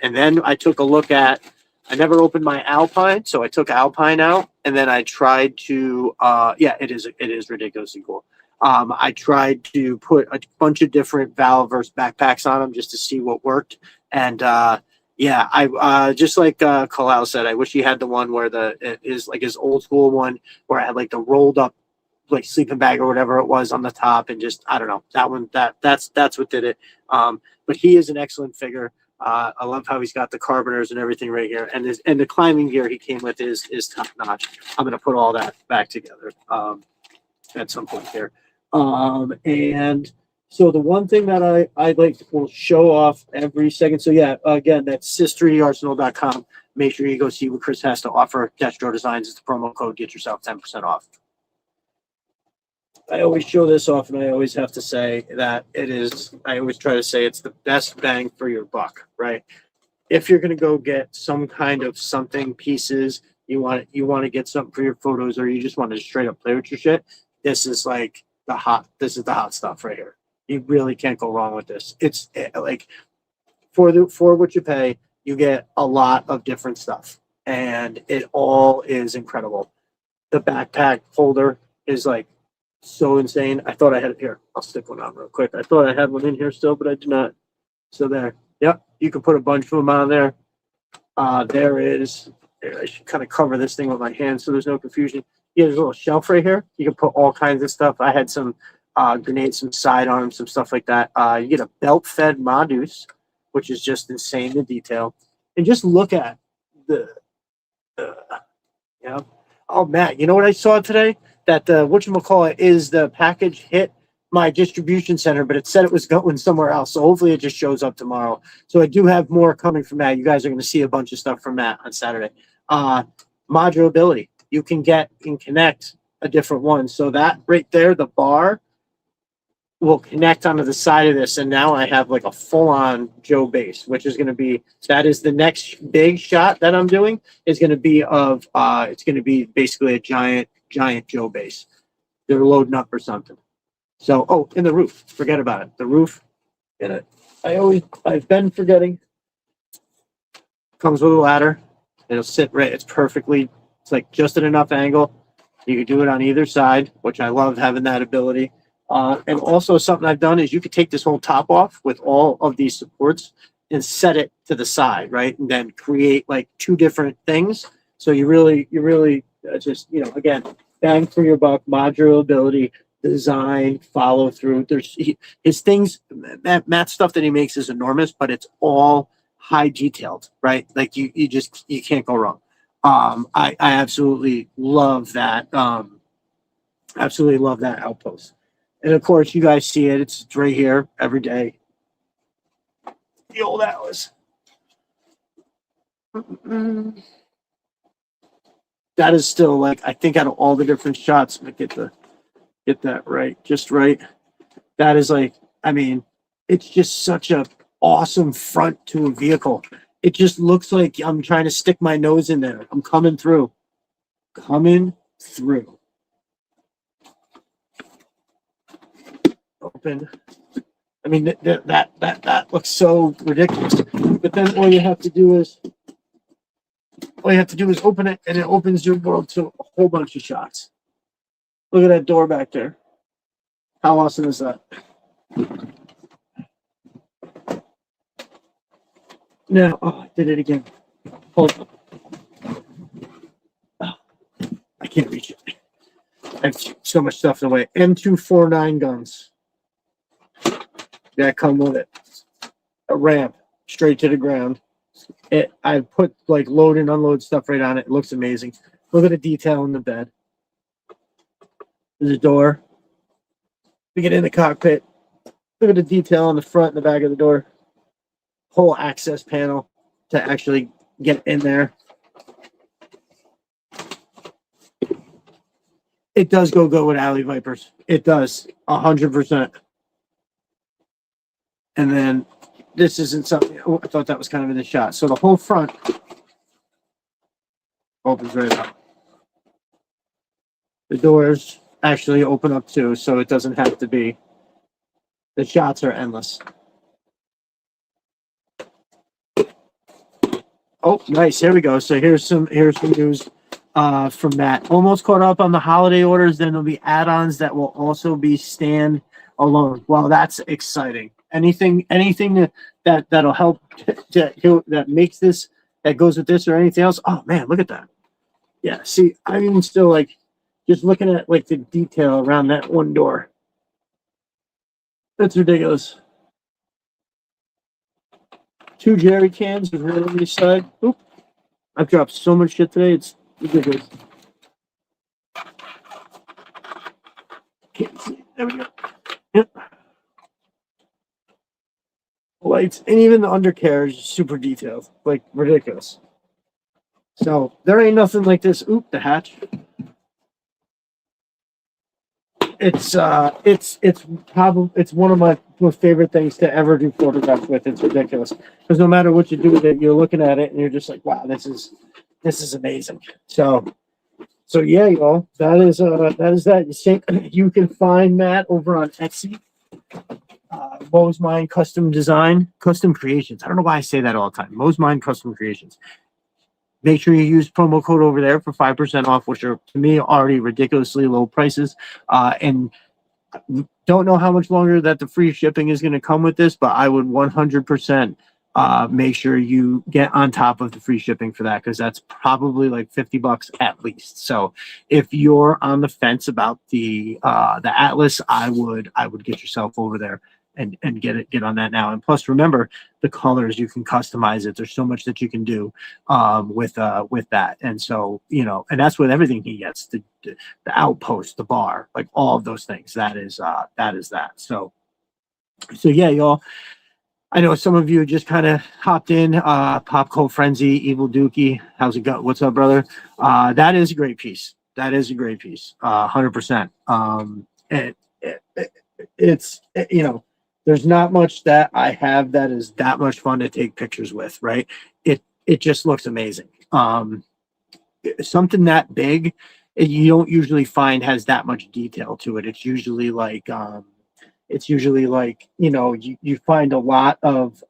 S1: And then I took a look at. I never opened my Alpine, so I took Alpine out, and then I tried to. It is ridiculously cool. I tried to put a bunch of different Valveverse backpacks on them just to see what worked, and. I just like Kalal said, I wish he had the one where it is like his old school one where I had like the rolled up like sleeping bag or whatever it was on the top, and just I don't know, that one that's what did it. But he is an excellent figure. I love how he's got the carboners and everything right here, and the climbing gear he came with is top notch. I'm gonna put all that back together at some point here, and. So the one thing that I like will show off every second. So yeah, again, that's sys3arsenal.com. make sure you go see what Chris has to offer. Destro Designs is the promo code. Get yourself 10% off. I always show this off, and I always have to say that it is. I always try to say it's the best bang for your buck, right? If you're going to go get some kind of something pieces, you want to get something for your photos, or you just want to straight up play with your shit. This is like this is the hot stuff right here. You really can't go wrong with this. It's like for what you pay, you get a lot of different stuff, and it all is incredible. The backpack holder is like so insane. I thought I had it here. I'll stick one on real quick. I thought I had one in here still, but I do not. So there. Yep. You can put a bunch of them on there. There is. I should kind of cover this thing with my hand so there's no confusion. Yeah, there's a little shelf right here. You can put all kinds of stuff. I had some grenades, some sidearms, some stuff like that. You get a belt-fed Modus, which is just insane in detail. And just look at the, yeah. Oh, Matt, you know what I saw today? That whatchamacallit is the package hit my distribution center, but it said it was going somewhere else. So hopefully it just shows up tomorrow. So I do have more coming from Matt. You guys are going to see a bunch of stuff from Matt on Saturday. Modulability. You can connect a different one. So that right there, the bar will connect onto the side of this. And now I have like a full-on Joe base, which is going to be, that is the next big shot that I'm doing is going to be of, it's going to be basically a giant Joe base. They're loading up or something. So, oh, and the roof, forget about it. The roof, and I've been forgetting. Comes with a ladder. It'll sit right, it's like just at enough angle. You can do it on either side, which I love having that ability. And also something I've done is you could take this whole top off with all of these supports and set it to the side, right? And then create like two different things. So you really just, again, bang for your buck, modulability, design, follow through. There's his things, Matt's stuff that he makes is enormous, but it's all high detailed, right? Like you can't go wrong. I absolutely love that. Absolutely love that outpost. And of course, you guys see it. It's right here every day. The old Atlas. That is still like, I think out of all the different shots, I get that right, just right. That is like, I mean, it's just such a awesome front to a vehicle. It just looks like I'm trying to stick my nose in there. I'm coming through. Open. I mean, that looks so ridiculous. But then all you have to do is open it, and it opens your world to a whole bunch of shots. Look at that door back there. How awesome is that? Now, I did it again. Hold on. Oh, I can't reach it. I have so much stuff in the way. M249 guns. That come with it. A ramp straight to the ground. I put like load and unload stuff right on it. It looks amazing. Look at the detail in the bed. There's a door. We get in the cockpit. Look at the detail on the front and the back of the door. Whole access panel to actually get in there. It does go with Alley Vipers. It does 100%. And then this isn't something. Oh, I thought that was kind of in the shot. So the whole front opens right up. The doors actually open up too, so it doesn't have to be. The shots are endless. Oh, nice. Here we go. So here's some news from Matt. Almost caught up on the holiday orders. Then there'll be add-ons that will also be stand alone. Well, that's exciting. Anything that'll help that makes this, that goes with this or anything else. Oh man, look at that. Yeah. See, I'm even still like just looking at like the detail around that one door. That's ridiculous. 2 jerry cans right on the side. Oop. I've dropped so much shit today. It's ridiculous. Can't see. There we go. Yep. Lights, and even the undercarriage is super detailed. Like ridiculous. So there ain't nothing like this. Oop, the hatch. It's probably it's one of my most favorite things to ever do photographs with. It's ridiculous because no matter what you do with it, you're looking at it and you're just like, wow, this is amazing. So yeah, y'all, that is that. You can find Matt over on Etsy. Mo's Mind Custom Design, Custom Creations. I don't know why I say that all the time. Mo's Mind Custom Creations. Make sure you use promo code over there for 5% off, which are to me already ridiculously low prices. And don't know how much longer that the free shipping is going to come with this, but I would 100% make sure you get on top of the free shipping for that, because that's probably like $50 at least. So if you're on the fence about the Atlas, I would get yourself over there and get on that now. And plus, remember the colors, you can customize it. There's so much that you can do with that. And so, you know, and that's with everything he gets, the outpost, the bar, like all of those things. That is that. So yeah, y'all. I know some of you just kind of hopped in. Pop Cold Frenzy, Evil Dookie. How's it going? What's up, brother? That is a great piece. That is a great piece. 100%. It's you know, there's not much that I have that is that much fun to take pictures with, right? It just looks amazing. Something that big, you don't usually find has that much detail to it. It's usually like you know, you find a lot of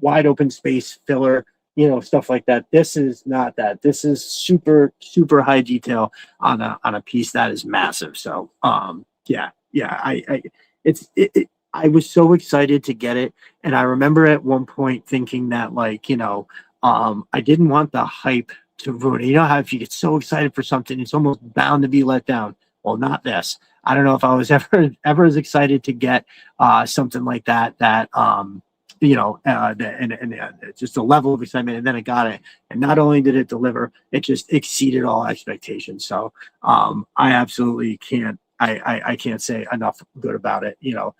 S1: wide open space filler, you know, stuff like that. This is not that. This is super high detail on a piece that is massive. So yeah, I was so excited to get it, and I remember at one point thinking that, like, you know, I didn't want the hype to ruin it. You know how if you get so excited for something, it's almost bound to be let down. Well, not this. I don't know if I was ever as excited to get something like that you know, and just a level of excitement, and then I got it, and not only did it deliver, it just exceeded all expectations. So I absolutely can't I can't say enough good about it. You know,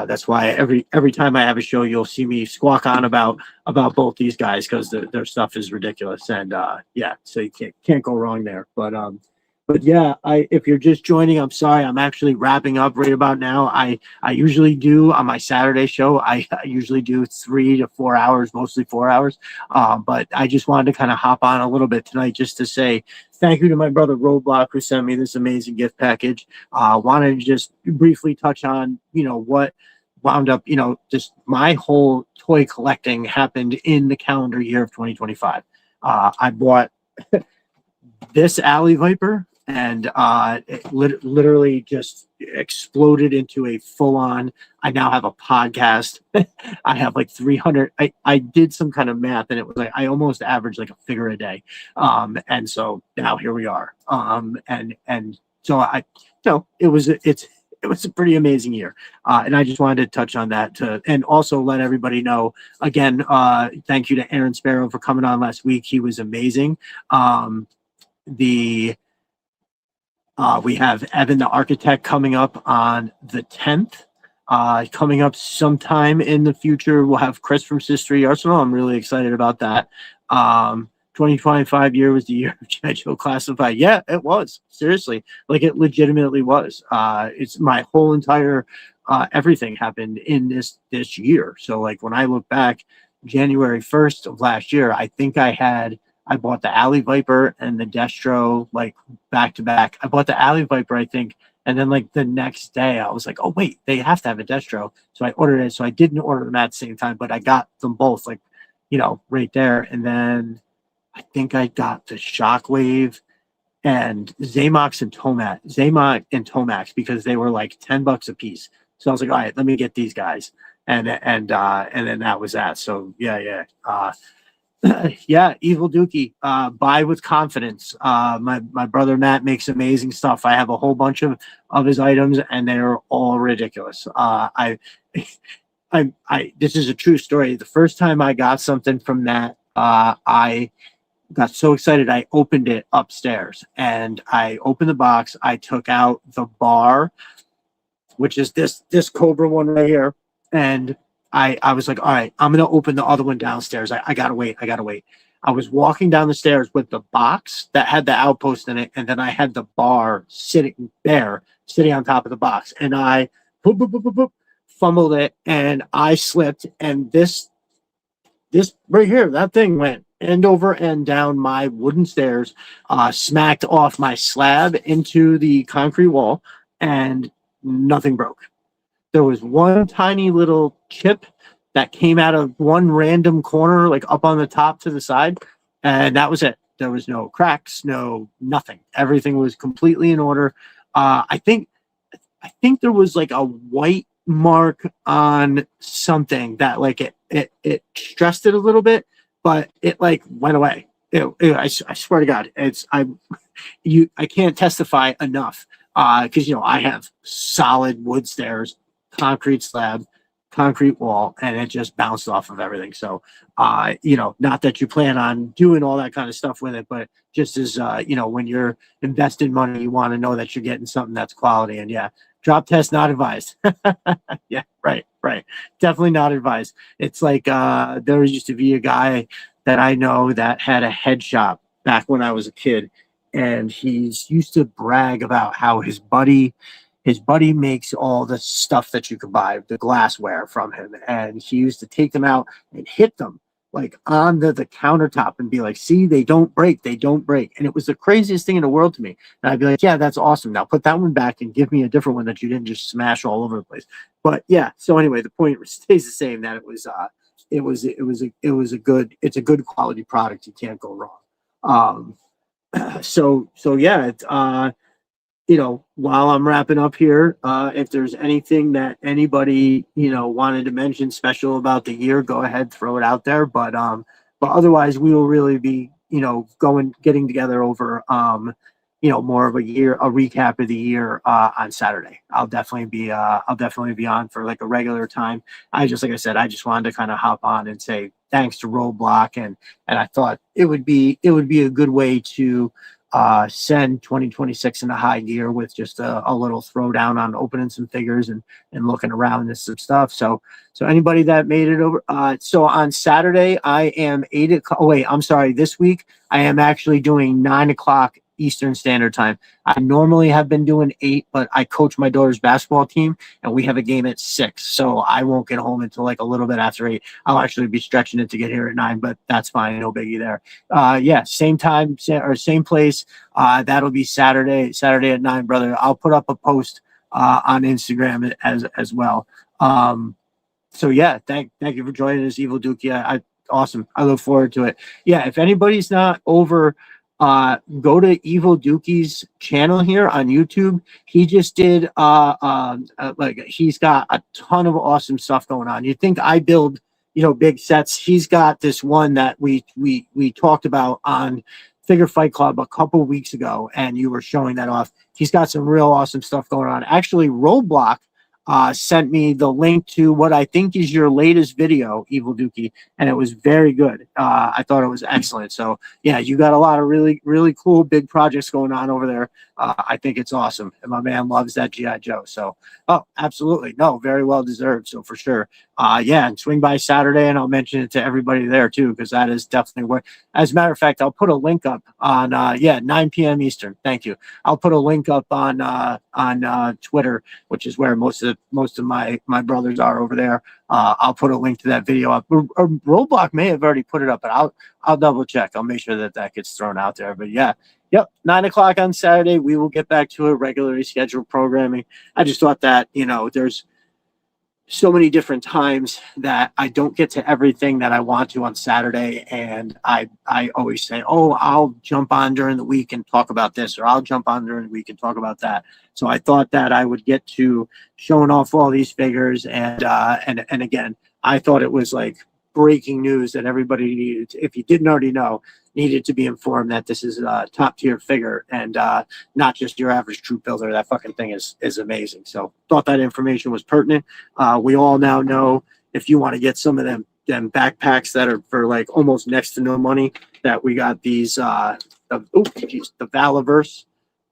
S1: that's why every time I have a show, you'll see me squawk on about both these guys, because their stuff is ridiculous, and yeah, so you can't go wrong there. But yeah, if you're just joining, I'm sorry. I'm actually wrapping up right about now. I usually do on my Saturday show. I usually do 3 to 4 hours, mostly 4 hours. But I just wanted to kind of hop on a little bit tonight just to say thank you to my brother Roadblock, who sent me this amazing gift package. Wanted to just briefly touch on, you know, what wound up, you know, just my whole toy collecting happened in the calendar year of 2025. I bought this Alley Viper, and it literally just exploded into a full-on. I now have a podcast. I have like 300. I did some kind of math, and it was like I almost average like a figure a day. And so now here we are. And so it was a pretty amazing year. And I just wanted to touch on that and also let everybody know again, thank you to Aaron Sparrow for coming on last week. He was amazing. We have Evan the Architect coming up on the 10th. Coming up sometime in the future, we'll have Chris from Sister Arsenal. I'm really excited about that. 2025 year was the year of G.I. Joe Classified. Yeah, it was. Seriously. Like, it legitimately was. It's my whole entire everything happened in this year. So, like, when I look back, January 1st of last year, I think I bought the Alley Viper and the Destro like back to back. I bought the Alley Viper, I think, and then like the next day I was like, oh wait, they have to have a Destro. So I ordered it. So I didn't order them at the same time, but I got them both, like, you know, right there. And then I think I got the Shockwave and Zamox and Tomax because they were like $10 a piece. So I was like, all right, let me get these guys. And then that was that. So yeah. Yeah, Evil Dookie. Buy with confidence. My brother Matt makes amazing stuff. I have a whole bunch of his items, and they're all ridiculous. This is a true story. The first time I got something from Matt, I got so excited. I opened it upstairs, and I opened the box. I took out the bar, which is this Cobra one right here, and I was like, all right, I'm going to open the other one downstairs. I got to wait. I was walking down the stairs with the box that had the outpost in it, and then I had the bar sitting on top of the box, and I boop, boop, boop, boop, boop, fumbled it, and I slipped, and this right here, that thing went end over end down my wooden stairs, smacked off my slab into the concrete wall, and nothing broke. There was one tiny little chip that came out of one random corner, like up on the top to the side, and that was it. There was no cracks, no nothing. Everything was completely in order. I think there was like a white mark on something that like it stressed it a little bit, but it like went away. I swear to God, I can't testify enough because I have solid wood stairs, concrete slab, concrete wall, and it just bounced off of everything. So not that you plan on doing all that kind of stuff with it, but just as when you're investing money, you want to know that you're getting something that's quality. And yeah, drop test not advised. Yeah, right. Definitely not advised. It's like there used to be a guy that I know that had a head shop back when I was a kid, and he's used to brag about how his buddy makes all the stuff that you could buy, the glassware from him, and he used to take them out and hit them like on the countertop and be like, see, they don't break. And it was the craziest thing in the world to me. And I'd be like, yeah, that's awesome. Now put that one back and give me a different one that you didn't just smash all over the place. But yeah, so anyway, the point stays the same, that it's a good quality product. You can't go wrong. So yeah, it's while I'm wrapping up here, if there's anything that anybody, wanted to mention special about the year, go ahead, throw it out there. But otherwise we will really be, getting together over, more of a recap of the year, on Saturday. I'll definitely be on for like a regular time. Like I said, I just wanted to kind of hop on and say thanks to Roadblock, and I thought it would be a good way to send 2026 in a high gear with just a little throwdown on opening some figures and looking around at some stuff. So anybody that made it over, so on Saturday I am 8 o'clock. Oh wait, I'm sorry. This week I am actually doing 9 o'clock Eastern Standard Time. I normally have been doing 8, but I coach my daughter's basketball team and we have a game at 6. So I won't get home until like a little bit after 8. I'll actually be stretching it to get here at 9, but that's fine. No biggie there. Yeah, same time or same place. That'll be Saturday at 9, brother. I'll put up a post on Instagram as well. So yeah, thank you for joining us, Evil Dookie. Awesome. I look forward to it. Yeah, if anybody's not over, go to Evil Dookie's channel here on YouTube. He just did he's got a ton of awesome stuff going on. You'd think I build big sets. He's got this one that we talked about on Figure Fight Club a couple weeks ago, and you were showing that off. He's got some real awesome stuff going on. Actually, Roadblock sent me the link to what I think is your latest video, Evil Dookie, and it was very good. I thought it was excellent. So yeah, you got a lot of really, really cool big projects going on over there. I think it's awesome, and my man loves that G.I. Joe. So, oh, absolutely, no, very well deserved. So for sure, yeah, and swing by Saturday, and I'll mention it to everybody there too, because that is definitely where. As a matter of fact, I'll put a link up on 9 p.m. Eastern. Thank you. I'll put a link up on Twitter, which is where most of my brothers are over there. I'll put a link to that video up. Roadblock may have already put it up, but I'll double check. I'll make sure that gets thrown out there. But yeah. Yep, 9 o'clock on Saturday. We will get back to a regularly scheduled programming. I just thought that, there's so many different times that I don't get to everything that I want to on Saturday. And I always say, oh, I'll jump on during the week and talk about this, or I'll jump on during the week and talk about that. So I thought that I would get to showing off all these figures. And again, I thought it was like breaking news that everybody needed to, if you didn't already know, needed to be informed that this is a top tier figure and not just your average troop builder. That fucking thing is amazing. So thought that information was pertinent. We all now know if you want to get some of them backpacks that are for like almost next to no money, that we got these the Valaverse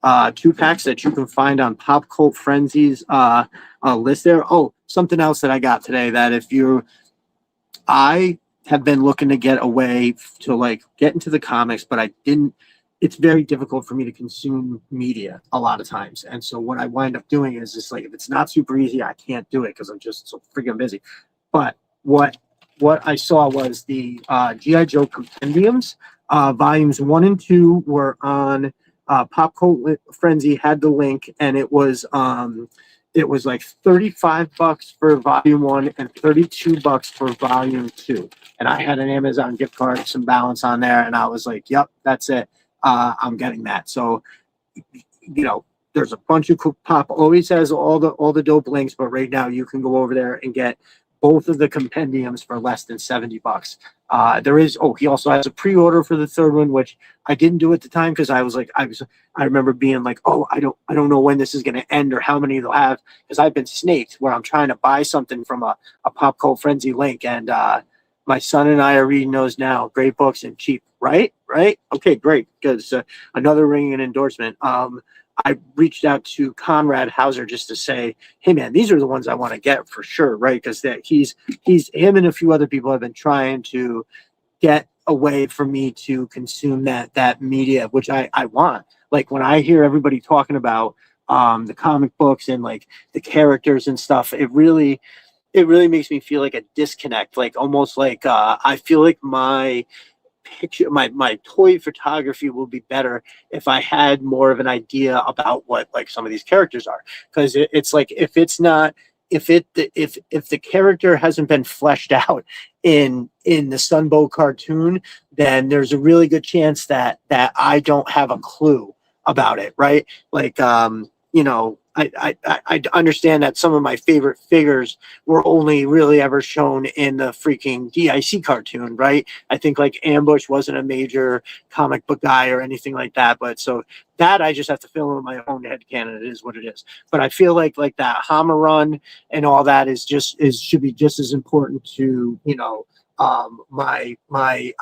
S1: 2-packs that you can find on Pop Cult Frenzy's list there. Oh, something else that I got today, that if you I have been looking to get away to like get into the comics, but I didn't. It's very difficult for me to consume media a lot of times, and so what I wind up doing is just like if it's not super easy, I can't do it because I'm just so freaking busy. But what I saw was the GI Joe compendiums. Volumes 1 and 2 were on Pop Cult Frenzy had the link, and it was like $35 for volume 1 and $32 for volume 2. And I had an Amazon gift card, some balance on there, and I was like, "Yep, that's it. I'm getting that." So, there's a bunch of cool. Pop always has all the dope links, but right now you can go over there and get both of the compendiums for less than $70. There is. Oh, he also has a pre-order for the third one, which I didn't do at the time because I remember being like, oh, I don't know when this is going to end or how many they'll have because I've been snaked where I'm trying to buy something from a Pop Cult Frenzy link, and my son and I are reading those now. Great books and cheap, right? Right? Okay, great. Because another ringing endorsement. I reached out to Conrad Hauser just to say, hey man, these are the ones I want to get for sure, right? Because that he's him and a few other people have been trying to get a way for me to consume that media, which I want. Like when I hear everybody talking about the comic books and like the characters and stuff, it really makes me feel like a disconnect, like almost like I feel like my picture my toy photography will be better if I had more of an idea about what like some of these characters are, because it's like if the character hasn't been fleshed out in the Sunbow cartoon, then there's a really good chance that I don't have a clue about it, right? Like I understand that some of my favorite figures were only really ever shown in the freaking DIC cartoon, right? I think like Ambush wasn't a major comic book guy or anything like that, but so that I just have to fill in my own headcanon. It is what it is. But I feel like that Hama run and all that should be just as important to my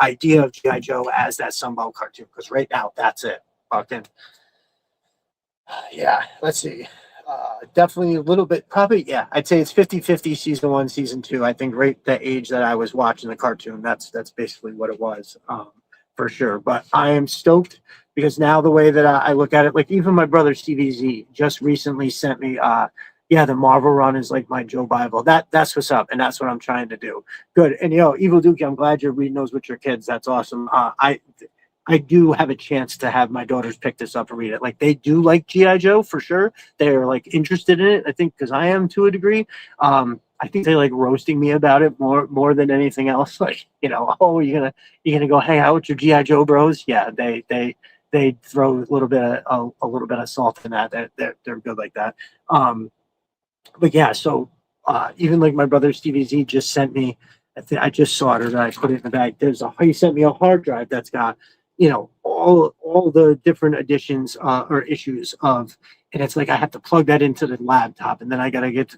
S1: idea of GI Joe as that Sunbow cartoon, because right now that's it. Fucking yeah, let's see. Definitely a little bit, probably, yeah, I'd say it's 50-50 season 1, season 2. I think right the age that I was watching the cartoon, that's basically what it was, for sure. But I am stoked because now the way that I look at it, like even my brother Stevie Z just recently sent me, yeah, the Marvel run is like my Joe Bible. That's what's up, and that's what I'm trying to do. Good. And Evil Dookie, I'm glad you're reading those with your kids. That's awesome. I do have a chance to have my daughters pick this up and read it. Like they do like GI Joe for sure. They're like interested in it. I think because I am to a degree. I think they like roasting me about it more than anything else. Like oh, you're gonna go hang out with your GI Joe bros? Yeah, they throw a little bit of salt in that. They're good like that. But yeah, so even like my brother Stevie Z just sent me. I just saw it, and I put it in the bag. He sent me a hard drive that's got all the different editions or issues of, and it's like I have to plug that into the laptop, and then I gotta get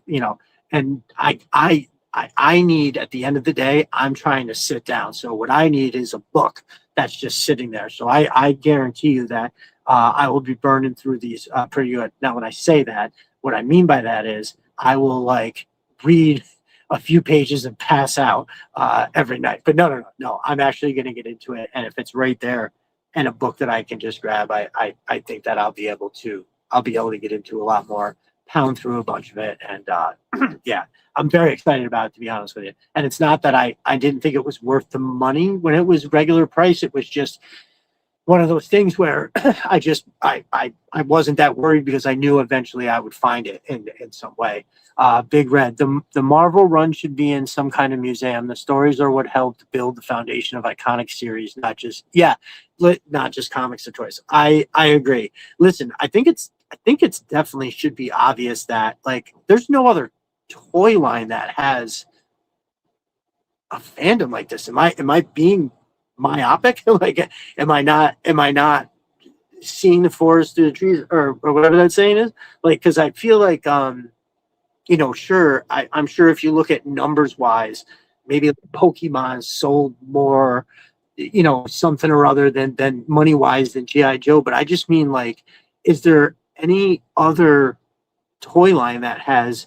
S1: and I need, at the end of the day, I'm trying to sit down. So what I need is a book that's just sitting there. So I guarantee you that I will be burning through these pretty good. Now, when I say that, what I mean by that is I will like read a few pages and pass out every night. But no, I'm actually going to get into it. And if it's right there and a book that I can just grab, I think that I'll be able to get into a lot more, pound through a bunch of it. And yeah, I'm very excited about it, to be honest with you. And it's not that I didn't think it was worth the money when it was regular price. It was just one of those things where I wasn't that worried because I knew eventually I would find it in some way. Big Red, the Marvel run should be in some kind of museum. The stories are what helped build the foundation of iconic series, not just comics or toys. I agree. Listen, I think it's definitely should be obvious that like there's no other toy line that has a fandom like this. Am I being myopic? Like, am I not seeing the forest through the trees or whatever that saying is? Like, because I feel like, sure, I'm sure if you look at numbers wise, maybe Pokemon sold more, something or other than money wise than GI Joe. But I just mean like, is there any other toy line that has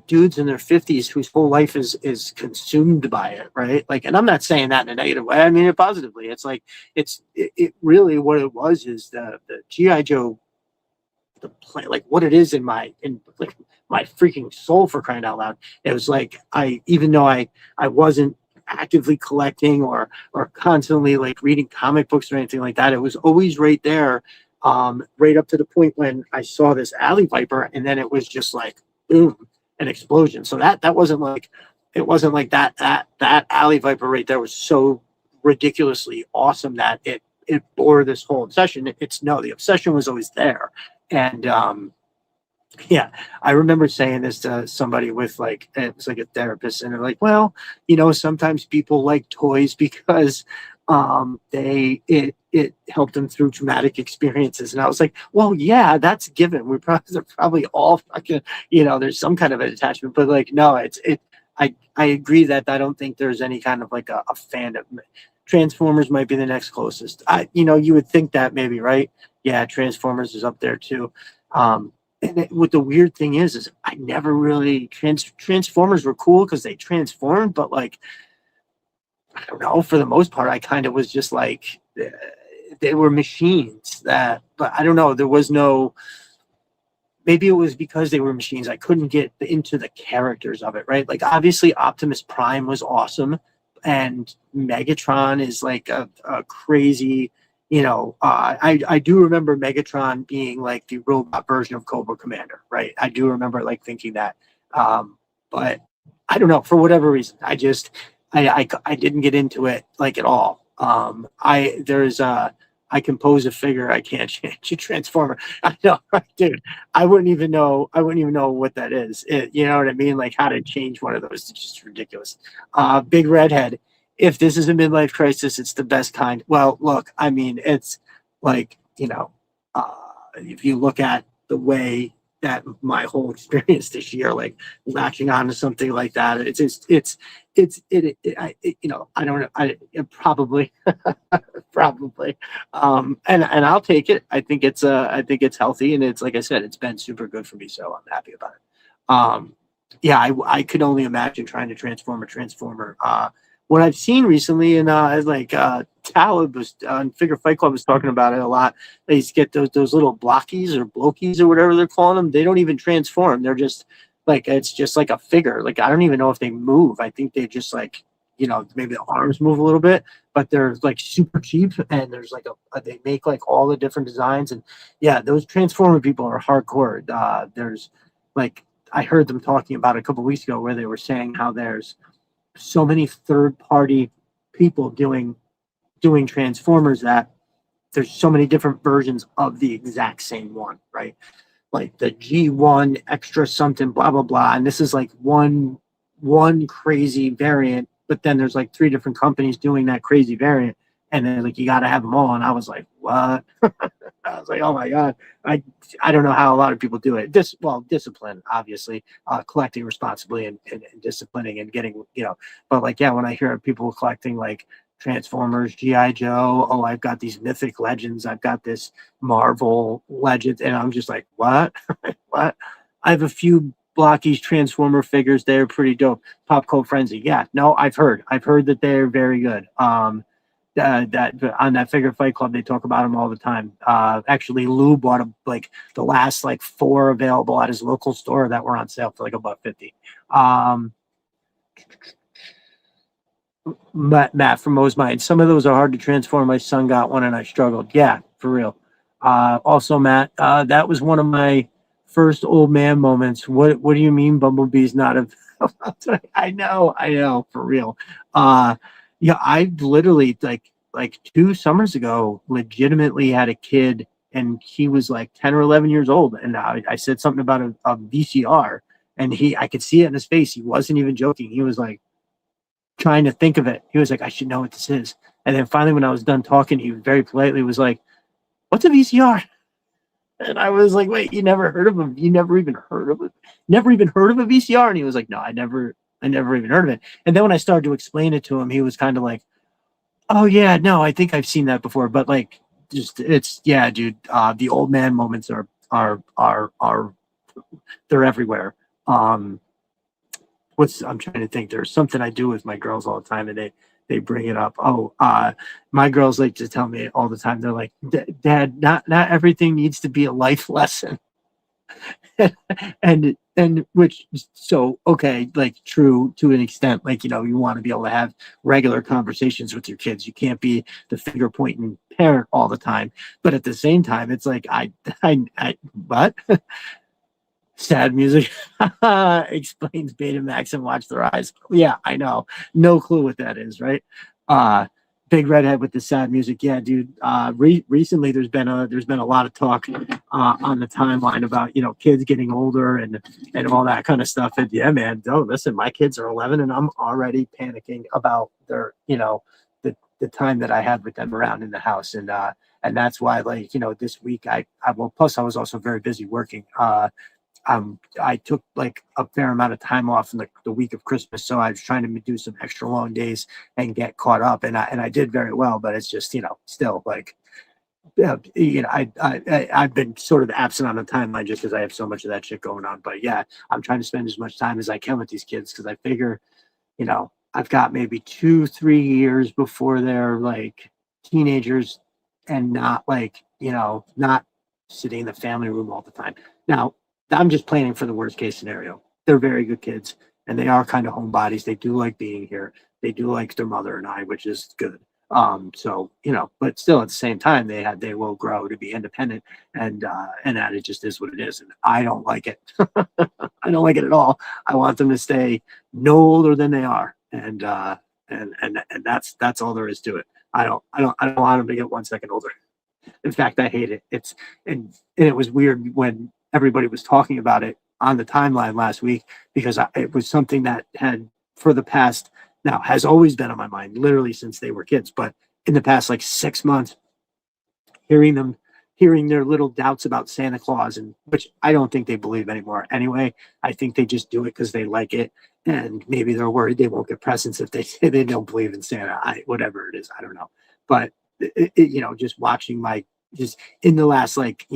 S1: dudes in their 50s whose whole life is consumed by it, right? Like, and I'm not saying that in a negative way. I mean it positively. It's like it really what it was is the GI Joe, the play, like what it is in like my freaking soul, for crying out loud. It was like even though I wasn't actively collecting or constantly like reading comic books or anything like that, it was always right there, right up to the point when I saw this Alley Viper, and then it was just like boom, an explosion. So that wasn't like, it wasn't like that Alley Viper right there was so ridiculously awesome that it bore this whole obsession. It's no, the obsession was always there. And yeah, I remember saying this to somebody with like, it was like a therapist, and they're like, well, sometimes people like toys because it helped them through traumatic experiences. And I was like, well, yeah, that's given. They're probably all fucking, there's some kind of an attachment, but like, no, I agree that I don't think there's any kind of like a fandom. Transformers might be the next closest. You would think that maybe, right? Yeah, Transformers is up there too. And what the weird thing is I never really Transformers were cool because they transformed, but like, I don't know, for the most part, I kind of was just like, they were machines but I don't know, there was no, maybe it was because they were machines. I couldn't get into the characters of it, right? Like obviously Optimus Prime was awesome, and Megatron is like a crazy, I do remember Megatron being like the robot version of Cobra Commander, right? I do remember like thinking that, but I don't know, for whatever reason, I didn't get into it like at all. I can pose a figure, I can't change a transformer. I know, dude. I wouldn't even know what that is. You know what I mean? Like how to change one of those. It's just ridiculous. Big Redhead. If this is a midlife crisis, it's the best kind. Well, look, I mean, it's like, if you look at the way that my whole experience this year, like latching on to something like that, I don't know, probably, probably, and I'll take it. I think it's healthy, and it's, like I said, it's been super good for me, so I'm happy about it. Yeah, I could only imagine trying to transform a transformer. What I've seen recently, and Talib was on Figure Fight Club was talking about it a lot. They get those little blockies or blokies or whatever they're calling them. They don't even transform. They're just like, it's just like a figure. Like I don't even know if they move. I think they just like, maybe the arms move a little bit, but they're like super cheap. And there's like they make like all the different designs. And yeah, those transformer people are hardcore. There's like, I heard them talking about it a couple of weeks ago where they were saying how there's so many third-party people doing transformers that there's so many different versions of the exact same one, right? Like the G1 extra something, blah blah blah, and this is like one crazy variant, but then there's like 3 different companies doing that crazy variant, and then like you got to have them all. And I was like, what? I was like, oh my god, I don't know how a lot of people do it. Discipline, obviously, collecting responsibly and disciplining and getting, but like, yeah, when I hear people collecting like Transformers, GI Joe, oh, I've got these mythic legends, I've got this Marvel legend, and I'm just like, what? What? I have a few Blockies Transformer figures. They're pretty dope. Pop Cult Frenzy, yeah, no, I've heard that they're very good. That on that Figure Fight Club, they talk about them all the time. Actually, Lou bought like the last like 4 available at his local store that were on sale for like $1.50. Matt from Mo's Mind. Some of those are hard to transform. My son got one and I struggled. Yeah, for real. Also, Matt, that was one of my first old man moments. What do you mean Bumblebee's not a I know, for real. Yeah, I literally like 2 summers ago legitimately had a kid, and he was like 10 or 11 years old, and I said something about a VCR, and I could see it in his face. He wasn't even joking. He was like trying to think of it. He was like, I should know what this is. And then finally, when I was done talking, he very politely was like, what's a VCR? And I was like, wait, you never heard of them? You never even heard of it? Never even heard of a VCR? And he was like, no, I never even heard of it. And then when I started to explain it to him, he was kind of like, oh yeah, no, I think I've seen that before. But like, just yeah, dude. The old man moments are they're everywhere. I'm trying to think. There's something I do with my girls all the time, and they bring it up. Oh, my girls like to tell me all the time. They're like, Dad, not everything needs to be a life lesson. and which, so okay, like true to an extent. Like, you want to be able to have regular conversations with your kids. You can't be the finger pointing parent all the time, but at the same time it's like I but sad music explains Betamax and Watch Their Eyes. Yeah, I know, no clue what that is, right? uh Big redhead with the sad music. Yeah, dude. Recently there's been a lot of talk on the timeline about kids getting older and all that kind of stuff. And yeah, man, don't listen. My kids are 11, and I'm already panicking about their the time that I have with them around in the house. And that's why, like, this week I well, plus I was also very busy working. I took like a fair amount of time off in the week of Christmas, so I was trying to do some extra long days and get caught up, and I did very well. But it's just, still like, I've been sort of absent on the timeline just because I have so much of that shit going on. But yeah, I'm trying to spend as much time as I can with these kids, because I figure, I've got maybe 2-3 years before they're like teenagers, and not like, not sitting in the family room all the time. Now, I'm just planning for the worst case scenario. They're very good kids, and they are kind of homebodies. They do like being here. They do like their mother and I, which is good. So, but still at the same time, they will grow to be independent, and that it just is what it is. And I don't like it. I don't like it at all. I want them to stay no older than they are. And that's all there is to it. I don't want them to get 1 second older. In fact, I hate it. And it was weird when everybody was talking about it on the timeline last week, because it was something that had, for the past, now has always been on my mind, literally since they were kids. But in the past like 6 months, hearing their little doubts about Santa Claus, and which I don't think they believe anymore anyway. I think they just do it because they like it, and maybe they're worried they won't get presents if they say they don't believe in Santa. Whatever it is, I don't know. But just watching just in the last, like,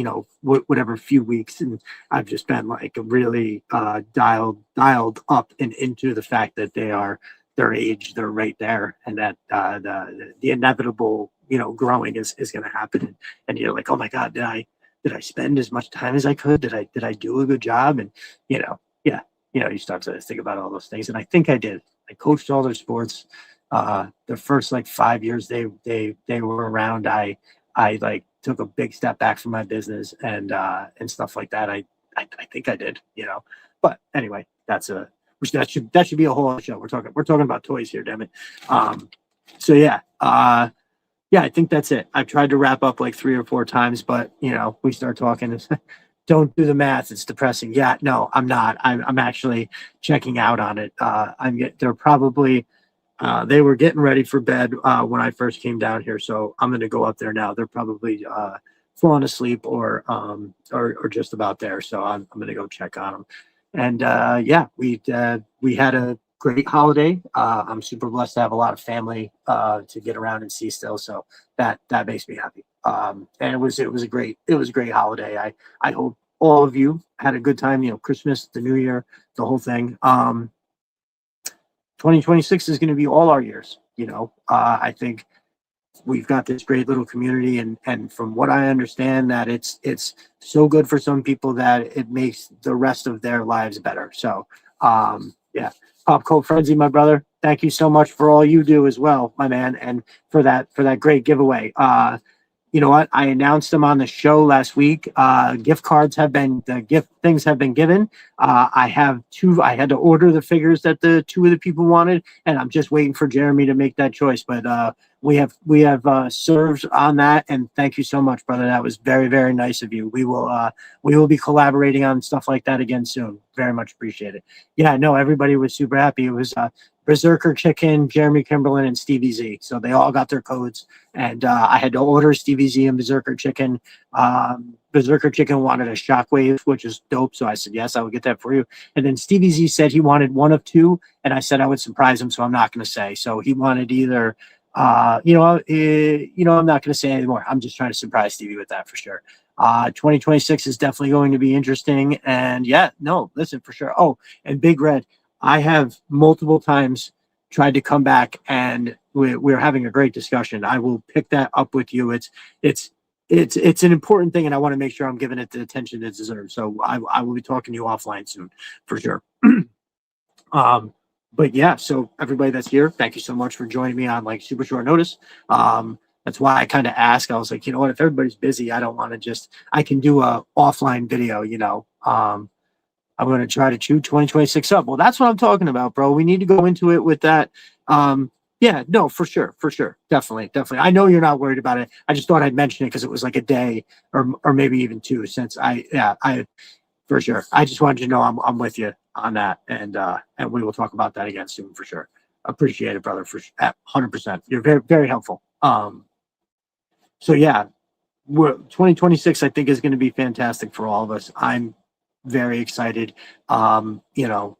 S1: whatever few weeks, and I've just been like really dialed up and into the fact that they are their age, they're right there, and that the inevitable growing is going to happen. And you're like, oh my god, did I spend as much time as I could? Did I do a good job? And yeah, you start to think about all those things, and I think I did. I coached all their sports. The first like 5 years they were around, I like took a big step back from my business and stuff like that. I think I did. But anyway, that should be a whole other show. We're talking about toys here, damn it. So yeah, I think that's it. I've tried to wrap up like 3 or 4 times, but we start talking. Don't do the math. It's depressing. Yeah, no, I'm not. I'm actually checking out on it. They're probably they were getting ready for bed when I first came down here, so I'm going to go up there now. They're probably falling asleep or just about there, so I'm going to go check on them. And yeah, we had a great holiday. I'm super blessed to have a lot of family to get around and see still, so that makes me happy. And it was a great holiday. I hope all of you had a good time. Christmas, the New Year, the whole thing. 2026 is going to be all our years. I think we've got this great little community, and from what I understand, that it's so good for some people that it makes the rest of their lives better. So yeah, Pop Cold Frenzy, my brother, thank you so much for all you do as well, my man, and for that great giveaway. You know what? I announced them on the show last week. The gift things have been given. I have 2. I had to order the figures that the 2 of the people wanted, and I'm just waiting for Jeremy to make that choice. But we have served on that, and thank you so much, brother. That was very, very nice of you. We will be collaborating on stuff like that again soon. Very much appreciate it. Yeah, no, everybody was super happy. It was Berserker Chicken, Jeremy Kimberlin, and Stevie Z. So they all got their codes, and I had to order Stevie Z and Berserker Chicken. Berserker Chicken wanted a Shockwave, which is dope. So I said, yes, I would get that for you. And then Stevie Z said he wanted one of 2, and I said I would surprise him, so I'm not going to say. So he wanted either, I'm not going to say anymore. I'm just trying to surprise Stevie with that for sure. 2026 is definitely going to be interesting. And yeah, no, listen, for sure. Oh, and Big Red, I have multiple times tried to come back, and we're having a great discussion. I will pick that up with you. It's it's an important thing, and I want to make sure I'm giving it the attention it deserves. So I will be talking to you offline soon for sure. um, but yeah, so everybody that's here, thank you so much for joining me on like super short notice. That's why I kind of asked. I was like, you know what, if everybody's busy, I don't want to just, I can do a offline video, you know. I'm going to try to chew 2026 up. Well, that's what I'm talking about, bro. We need to go into it with that. Yeah, no, for sure, definitely, definitely. I know you're not worried about it. I just thought I'd mention it because it was like a day or maybe even two since I for sure. I just wanted you to know I'm with you on that, and we will talk about that again soon for sure. Appreciate it, brother, for 100%. You're very very helpful. So yeah, 2026 I think is going to be fantastic for all of us. I'm very excited. You know,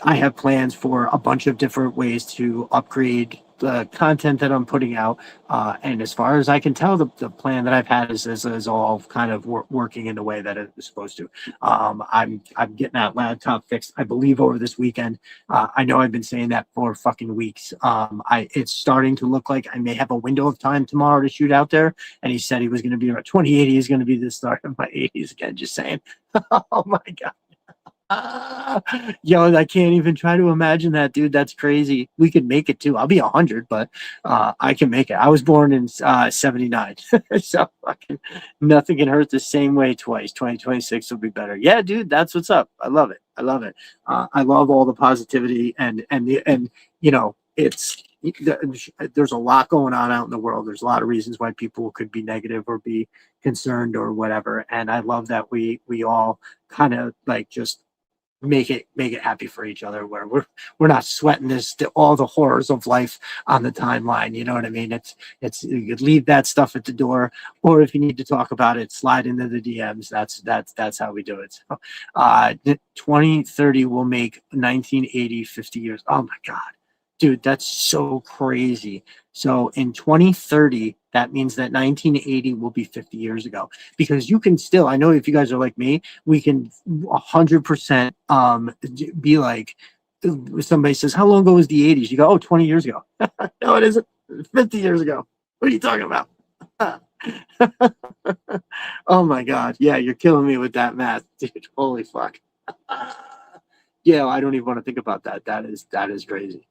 S1: I have plans for a bunch of different ways to upgrade the content that I'm putting out. And as far as I can tell, the plan that I've had is all kind of working in the way that it is supposed to. I'm getting that laptop fixed, I believe, over this weekend. I know I've been saying that for fucking weeks. It's starting to look like I may have a window of time tomorrow to shoot out there. And he said he was going to be about 2080 is going to be the start of my 80s again. Just saying. Oh my god. Yo, I can't even try to imagine that, dude. That's crazy. We could make it too. I'll be 100, but I can make it. I was born in 79. So fucking nothing can hurt the same way twice. 2026 will be better. Yeah, dude, that's what's up. I love it. I love it. I love all the positivity and you know, it's there's a lot going on out in the world. There's a lot of reasons why people could be negative or be concerned or whatever. And I love that we all kind of like just make it happy for each other, where we're not sweating all the horrors of life on the timeline. You know what I mean? It's you could leave that stuff at the door, or if you need to talk about it, slide into the DMs. That's how we do it. So 2030 will make 1980 50 years. Oh my god, dude, that's so crazy. So in 2030, that means that 1980 will be 50 years ago. Because you can still, I know if you guys are like me, we can 100% be like, somebody says, how long ago was the 80s? You go, oh, 20 years ago. No, it isn't. 50 years ago. What are you talking about? Oh my god. Yeah, you're killing me with that math, dude. Holy fuck. Yeah, I don't even want to think about that. That is crazy.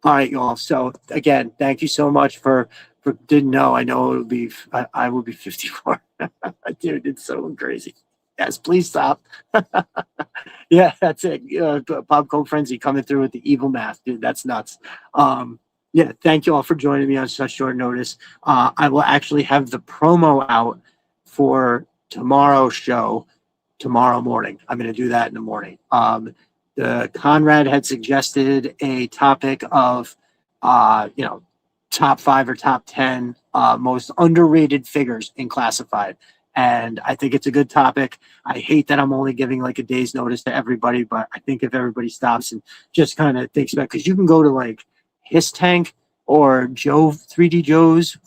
S1: All right, y'all. So again, thank you so much for didn't know. I know it would be I will be 54. Dude, it's so crazy. Yes, please stop. Yeah, that's it. Pop Code Frenzy coming through with the evil math, dude. That's nuts. Yeah, thank you all for joining me on such short notice. I will actually have the promo out for tomorrow's show tomorrow morning. I'm going to do that in the morning. The Conrad had suggested a topic of, you know, top 5 or top 10 most underrated figures in classified. And I think it's a good topic. I hate that I'm only giving like a day's notice to everybody, but I think if everybody stops and just kind of thinks about, because you can go to like His Tank or Joe 3D Joe's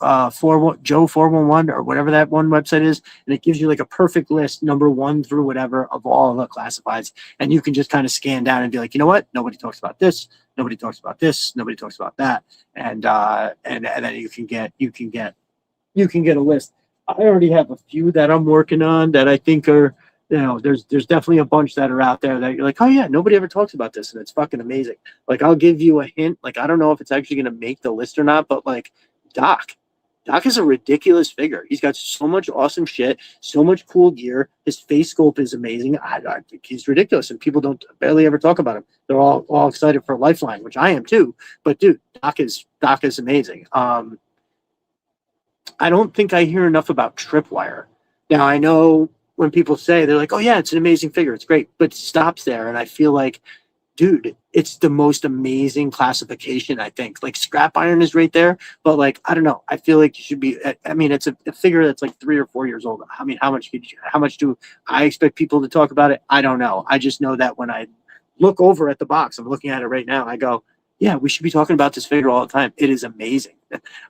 S1: Joe 411 or whatever that one website is, and it gives you like a perfect list, number 1 through whatever, of all the classifieds, and you can just kind of scan down and be like, you know what, nobody talks about this, nobody talks about this, nobody talks about that, and then you can get a list. I already have a few that I'm working on that I think are, you know, there's definitely a bunch that are out there that you're like, oh yeah, nobody ever talks about this, and it's fucking amazing. Like, I'll give you a hint. Like, I don't know if it's actually going to make the list or not, but like Doc is a ridiculous figure. He's got so much awesome shit, so much cool gear. His face sculpt is amazing. I think he's ridiculous, and people don't barely ever talk about him. They're all excited for Lifeline, which I am too. But dude, Doc is amazing. I don't think I hear enough about Tripwire. Now, I know when people say, they're like, oh yeah, it's an amazing figure, it's great, but it stops there. And I feel like, dude, it's the most amazing classification, I think. Like, Scrap Iron is right there, but like, I don't know. I feel like you should be, I mean, it's a figure that's like 3 or 4 years old. I mean, how much do I expect people to talk about it? I don't know. I just know that when I look over at the box, I'm looking at it right now, I go, Yeah, we should be talking about this figure all the time. It is amazing.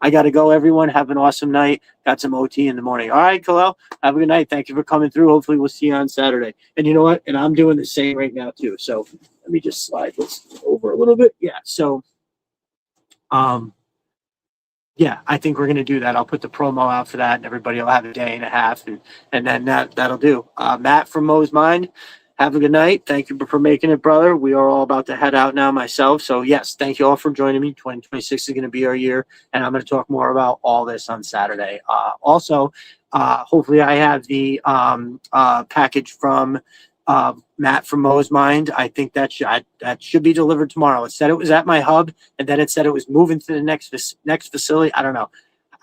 S1: I got to go, everyone. Have an awesome night. Got some OT in the morning. All right, Khalil. Have a good night. Thank you for coming through. Hopefully, we'll see you on Saturday. And you know what? And I'm doing the same right now, too. So let me just slide this over a little bit. Yeah. So, yeah, I think we're going to do that. I'll put the promo out for that, and everybody will have a day and a half, and then that'll do. Matt from Mo's Mind, have a good night. Thank you for making it, brother. We are all about to head out now myself. So, yes, thank you all for joining me. 2026 is going to be our year, and I'm going to talk more about all this on Saturday. Also, hopefully, I have the package from Matt from Mo's Mind. I think that should be delivered tomorrow. It said it was at my hub, and then it said it was moving to the next facility. I don't know.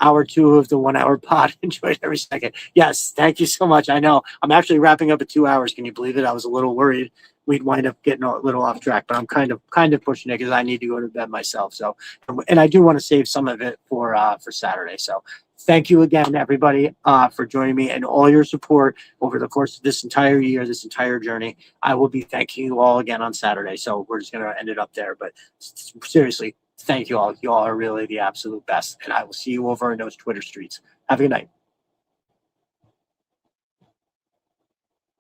S1: Hour 2 of the 1 hour pod. Enjoy it every second. Yes, thank you so much. I know I'm actually wrapping up at 2 hours. Can you believe it? I was a little worried we'd wind up getting a little off track, but I'm kind of pushing it because I need to go to bed myself. So, and I do want to save some of it for Saturday. So, thank you again, everybody, for joining me and all your support over the course of this entire year, this entire journey. I will be thanking you all again on Saturday. So we're just going to end it up there. But seriously, thank you all. You all are really the absolute best. And I will see you over in those Twitter streets. Have a good night.